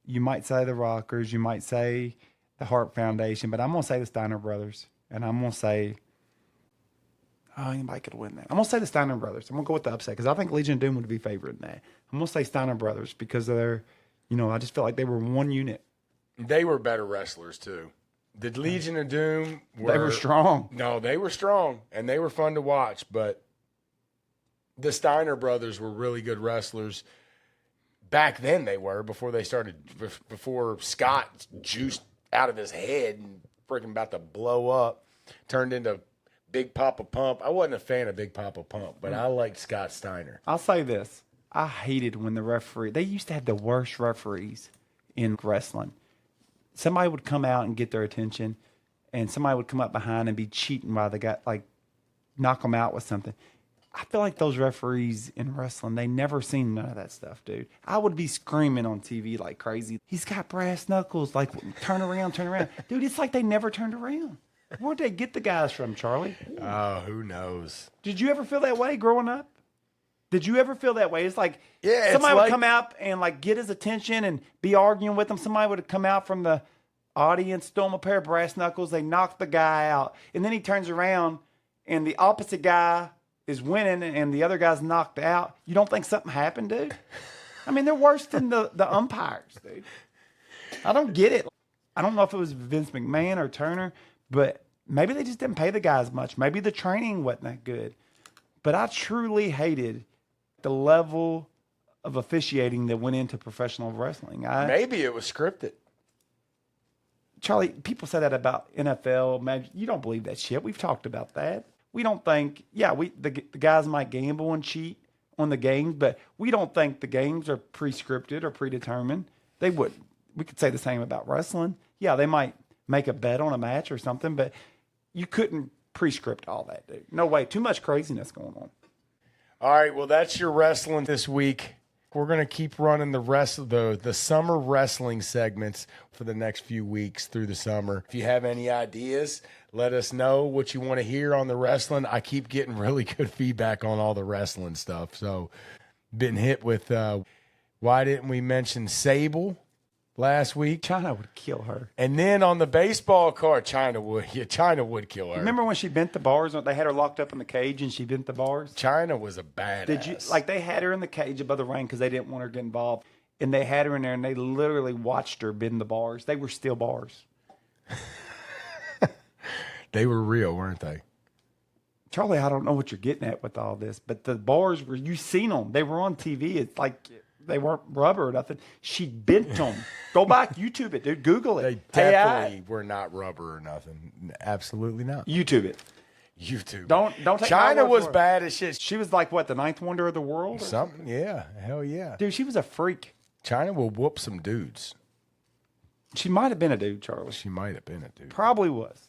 You might say the Rockers. You might say the Hart Foundation, but I'm gonna say the Steiner Brothers, and I'm gonna say, oh, anybody could win that. I'm gonna say the Steiner Brothers. I'm gonna go with the upset because I think Legion of Doom would be favored in that. I'm gonna say Steiner Brothers because they're, I just feel like they were one unit. They were better wrestlers too. The Legion of Doom They were strong. No, they were strong and they were fun to watch, but the Steiner brothers were really good wrestlers. Back then they were, before Scott juiced out of his head and freaking about to blow up, turned into Big Papa Pump. I wasn't a fan of Big Papa Pump, but I liked Scott Steiner. I'll say this. I hated when they used to have the worst referees in wrestling. Somebody would come out and get their attention, and somebody would come up behind and be cheating while they got, like, knock them out with something. I feel like those referees in wrestling, they never seen none of that stuff, dude. I would be screaming on TV like crazy. He's got brass knuckles, like, turn around. Dude, it's like they never turned around. Where'd they get the guys from, Charlie? Oh, who knows? Did you ever feel that way growing up? Did you ever feel that way? It's like Yeah, somebody would come out and like get his attention and be arguing with him. Somebody would come out from the audience, throw him a pair of brass knuckles. They knock the guy out. And then he turns around and the opposite guy is winning and the other guy's knocked out. You don't think something happened, dude? I mean, they're worse than the umpires, dude. I don't get it. I don't know if it was Vince McMahon or Turner, but maybe they just didn't pay the guys much. Maybe the training wasn't that good. But I truly hated the level of officiating that went into professional wrestling. Maybe it was scripted. Charlie, people say that about NFL. Man, you don't believe that shit. We've talked about that. We don't think, the guys might gamble and cheat on the games, but we don't think the games are pre-scripted or predetermined. They wouldn't. We could say the same about wrestling. Yeah, they might make a bet on a match or something, but you couldn't pre-script all that, dude. No way. Too much craziness going on. All right, well, that's your wrestling this week. We're going to keep running the summer wrestling segments for the next few weeks through the summer. If you have any ideas, let us know what you want to hear on the wrestling. I keep getting really good feedback on all the wrestling stuff. So, been hit with why didn't we mention Sable last week? China would kill her. And then on the baseball card, China would kill her. Remember when she bent the bars? They had her locked up in the cage and she bent the bars? China was a badass. Did you they had her in the cage above the ring because they didn't want her to get involved, and they had her in there and they literally watched her bend the bars. They were steel bars. They were real, weren't they? Charlie, I don't know what you're getting at with all this, but the bars were, you seen them. They were on TV. It's like they weren't rubber or nothing. She bent them. Go back, YouTube it, dude. Google it. They definitely were not rubber or nothing. Absolutely not. YouTube it. YouTube. Don't take China my word was for it. bad as shit. She was like, what, the ninth wonder of the world? Something, yeah. Hell yeah. Dude, she was a freak. China will whoop some dudes. She might have been a dude, Charlie. She might have been a dude. Probably was.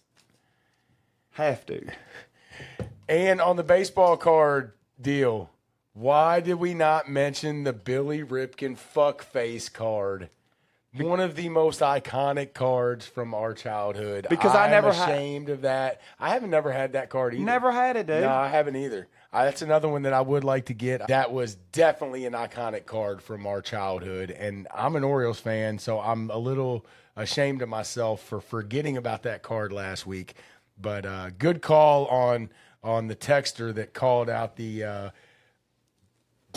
Half dude. And on the baseball card deal, why did we not mention the Billy Ripken fuckface card? One of the most iconic cards from our childhood. Because I'm never ashamed of that. I haven't never had that card either. Never had it, dude. No, I haven't either. That's another one that I would like to get. That was definitely an iconic card from our childhood. And I'm an Orioles fan, so I'm a little ashamed of myself for forgetting about that card last week. But good call on the texter that called out the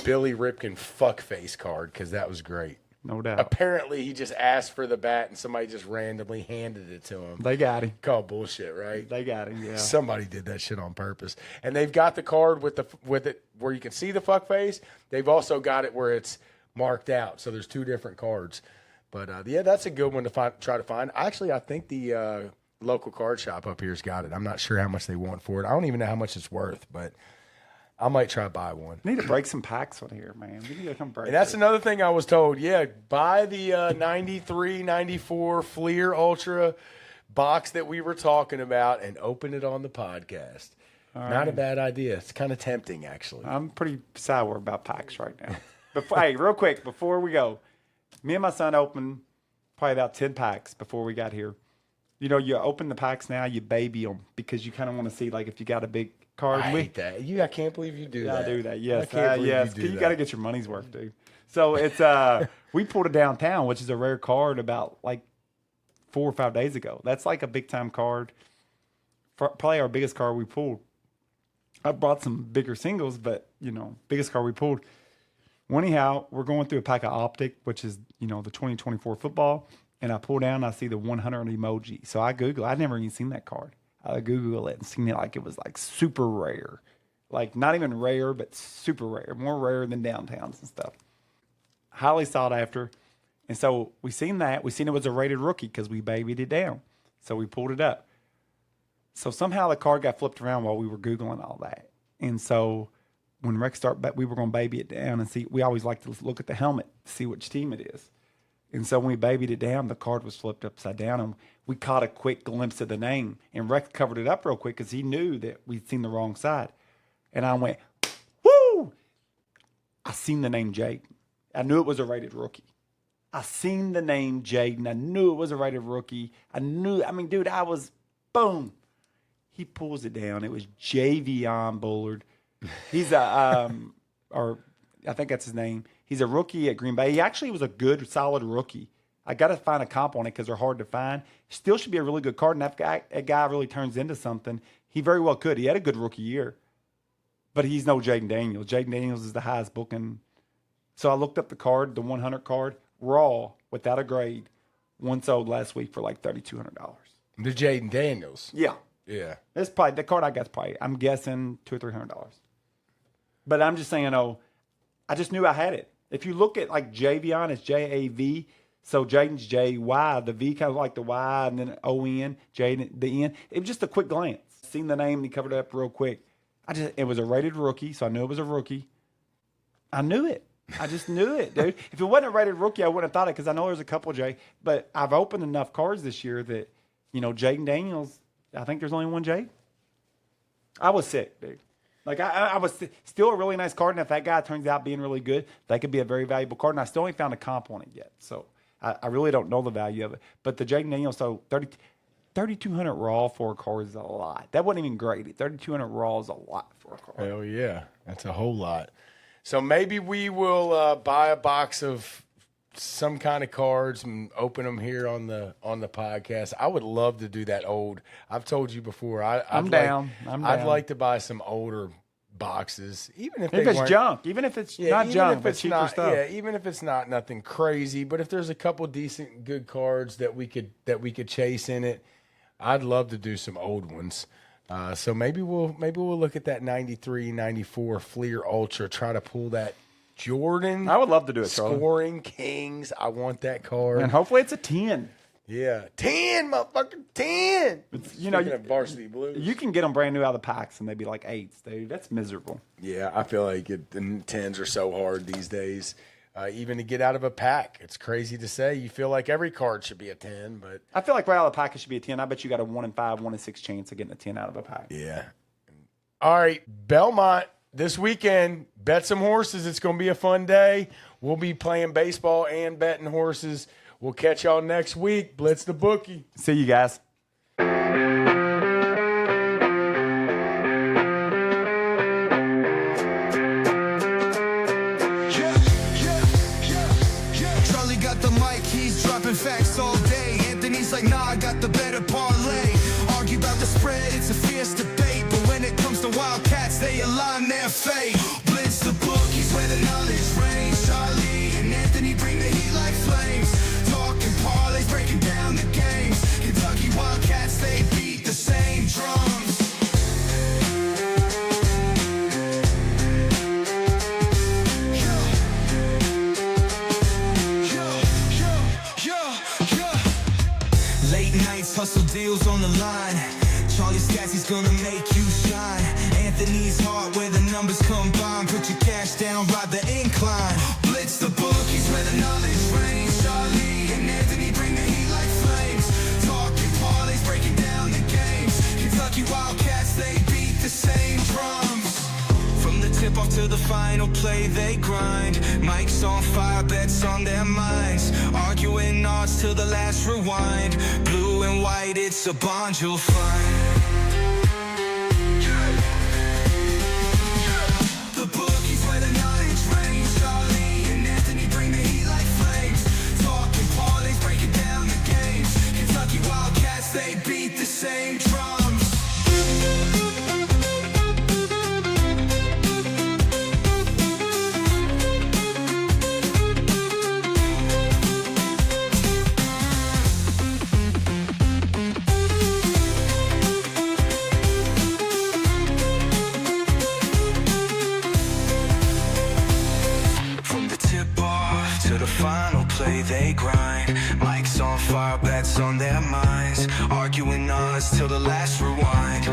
Billy Ripken fuckface card, because that was great. No doubt. Apparently, he just asked for the bat and somebody just randomly handed it to him. They got him. Called bullshit, right? They got him, yeah. Somebody did that shit on purpose. And they've got the card with it where you can see the fuckface. They've also got it where it's marked out. So there's two different cards. But, yeah, that's a good one to try to find. Actually, I think the local card shop up here's got it. I'm not sure how much they want for it. I don't even know how much it's worth, but I might try to buy one. We need to break some packs on here, man. We need to come break. And that's another thing I was told. Yeah, buy the 93, 94 Fleer Ultra box that we were talking about and open it on the podcast. Not a bad idea. It's kind of tempting, actually. I'm pretty sour about packs right now. Hey, real quick, before we go, me and my son opened probably about 10 packs before we got here. You know, you open the packs now, you baby them because you kind of want to see, like, if you got a big card. I hate that. I can't believe you do that. I do that, yes. I can't believe yes, you do you that. got to get your money's worth, dude. So it's we pulled a downtown, which is a rare card about, like, 4 or 5 days ago. That's like a big-time card. Probably our biggest card we pulled. I brought some bigger singles, but, you know, biggest card we pulled. Well, anyhow, we're going through a pack of Optic, which is, you know, the 2024 football. And I pull down and I see the 100 emoji. So I Google. I'd never even seen that card. I Google it and seen it like it was like super rare. Like not even rare, but super rare. More rare than downtowns and stuff. Highly sought after. And so we seen that. We seen it was a rated rookie because we babied it down. So we pulled it up. So somehow the card got flipped around while we were Googling all that. And so when Rex started, we were going to baby it down and see. We always like to look at the helmet to see which team it is. And so when we babied it down, the card was flipped upside down. And we caught a quick glimpse of the name. And Rex covered it up real quick because he knew that we'd seen the wrong side. And I went, woo! I seen the name Jaden. I knew it was a rated rookie. I seen the name Jaden. I knew it was a rated rookie. Dude, I was, boom. He pulls it down. It was Javion Bullard. He's or I think that's his name. He's a rookie at Green Bay. He actually was a good, solid rookie. I got to find a comp on it because they're hard to find. Still should be a really good card, and that guy really turns into something. He very well could. He had a good rookie year, but he's no Jaden Daniels. Jaden Daniels is the highest booking. So I looked up the card, the 100 card, raw, without a grade. One sold last week for like $3,200. The Jaden Daniels. Yeah. Yeah. It's probably the card I got's probably, I'm guessing $200 or $300. But I'm just saying, I just knew I had it. If you look at like Javion, it's J-A-V. So Jaden's J-Y. The V kind of like the Y and then O-N, Jaden, the N. It was just a quick glance. Seen the name and he covered it up real quick. It was a rated rookie, so I knew it was a rookie. I knew it. I just knew it, dude. If it wasn't a rated rookie, I wouldn't have thought it because I know there's a couple, Jay. But I've opened enough cards this year that, Jaden Daniels, I think there's only one Jay. I was sick, dude. Like, I was still a really nice card, and if that guy turns out being really good, that could be a very valuable card, and I still ain't found a comp on it yet. So I really don't know the value of it. But the Jaden Daniels, so 3,200 raw for a card is a lot. That wasn't even graded. 3,200 raw is a lot for a card. Hell yeah. That's a whole lot. So maybe we will buy a box of some kind of cards and open them here on the podcast. I would love to do that old. I've told you before. I'm down. I'd like to buy some older boxes, even if it's junk, even if it's not junk, but cheaper stuff. Yeah, even if it's not nothing crazy. But if there's a couple decent, good cards that we could chase in it, I'd love to do some old ones. So maybe we'll look at that 93, 94 Fleer Ultra. Try to pull that Jordan. I would love to do it, Charlie. Scoring Kings. I want that card. And hopefully it's a 10. Yeah. 10, motherfucker. 10. Speaking of Varsity Blues. You can get them brand new out of the packs and they'd be like 8s, dude. That's miserable. Yeah, I feel like the 10s are so hard these days. Even to get out of a pack. It's crazy to say. You feel like every card should be a 10, but I feel like right out of the pack it should be a 10. I bet you got a 1 in 5, 1 in 6 chance of getting a 10 out of a pack. Yeah. All right, Belmont. This weekend, bet some horses. It's going to be a fun day. We'll be playing baseball and betting horses. We'll catch y'all next week. Blitz the bookie. See you guys. Charlie got the mic, he's dropping facts all day. Anthony's like, nah, I got the better parlay. Argue about the spread, it's a fierce debate. But when it comes to Wildcats, they align their fate. Blitz the bookies where the knowledge reigns. Charlie and Anthony bring the heat like flames. Talking parlays, breaking down the games. Kentucky Wildcats, they beat the same drums. Late nights, hustle deals on the line. Charlie Scassy's gonna make you shine. Anthony's heart where the numbers combine. Put your cash down, ride the incline. Blitz the bookies where the knowledge reigns. Charlie and Anthony bring the heat like flames. Talking parlays, tip-off to the final play, they grind. Mics on fire, bets on their minds. Arguing odds till the last rewind. Blue and white, it's a bond you'll find. The bookies where the knowledge reigns. Charlie and Anthony bring the heat like flames. Talking parlays, breaking down the games. Kentucky Wildcats, they beat the same drums. Final play, they grind. Mics on fire, bets on their minds. Arguing odds till the last rewind.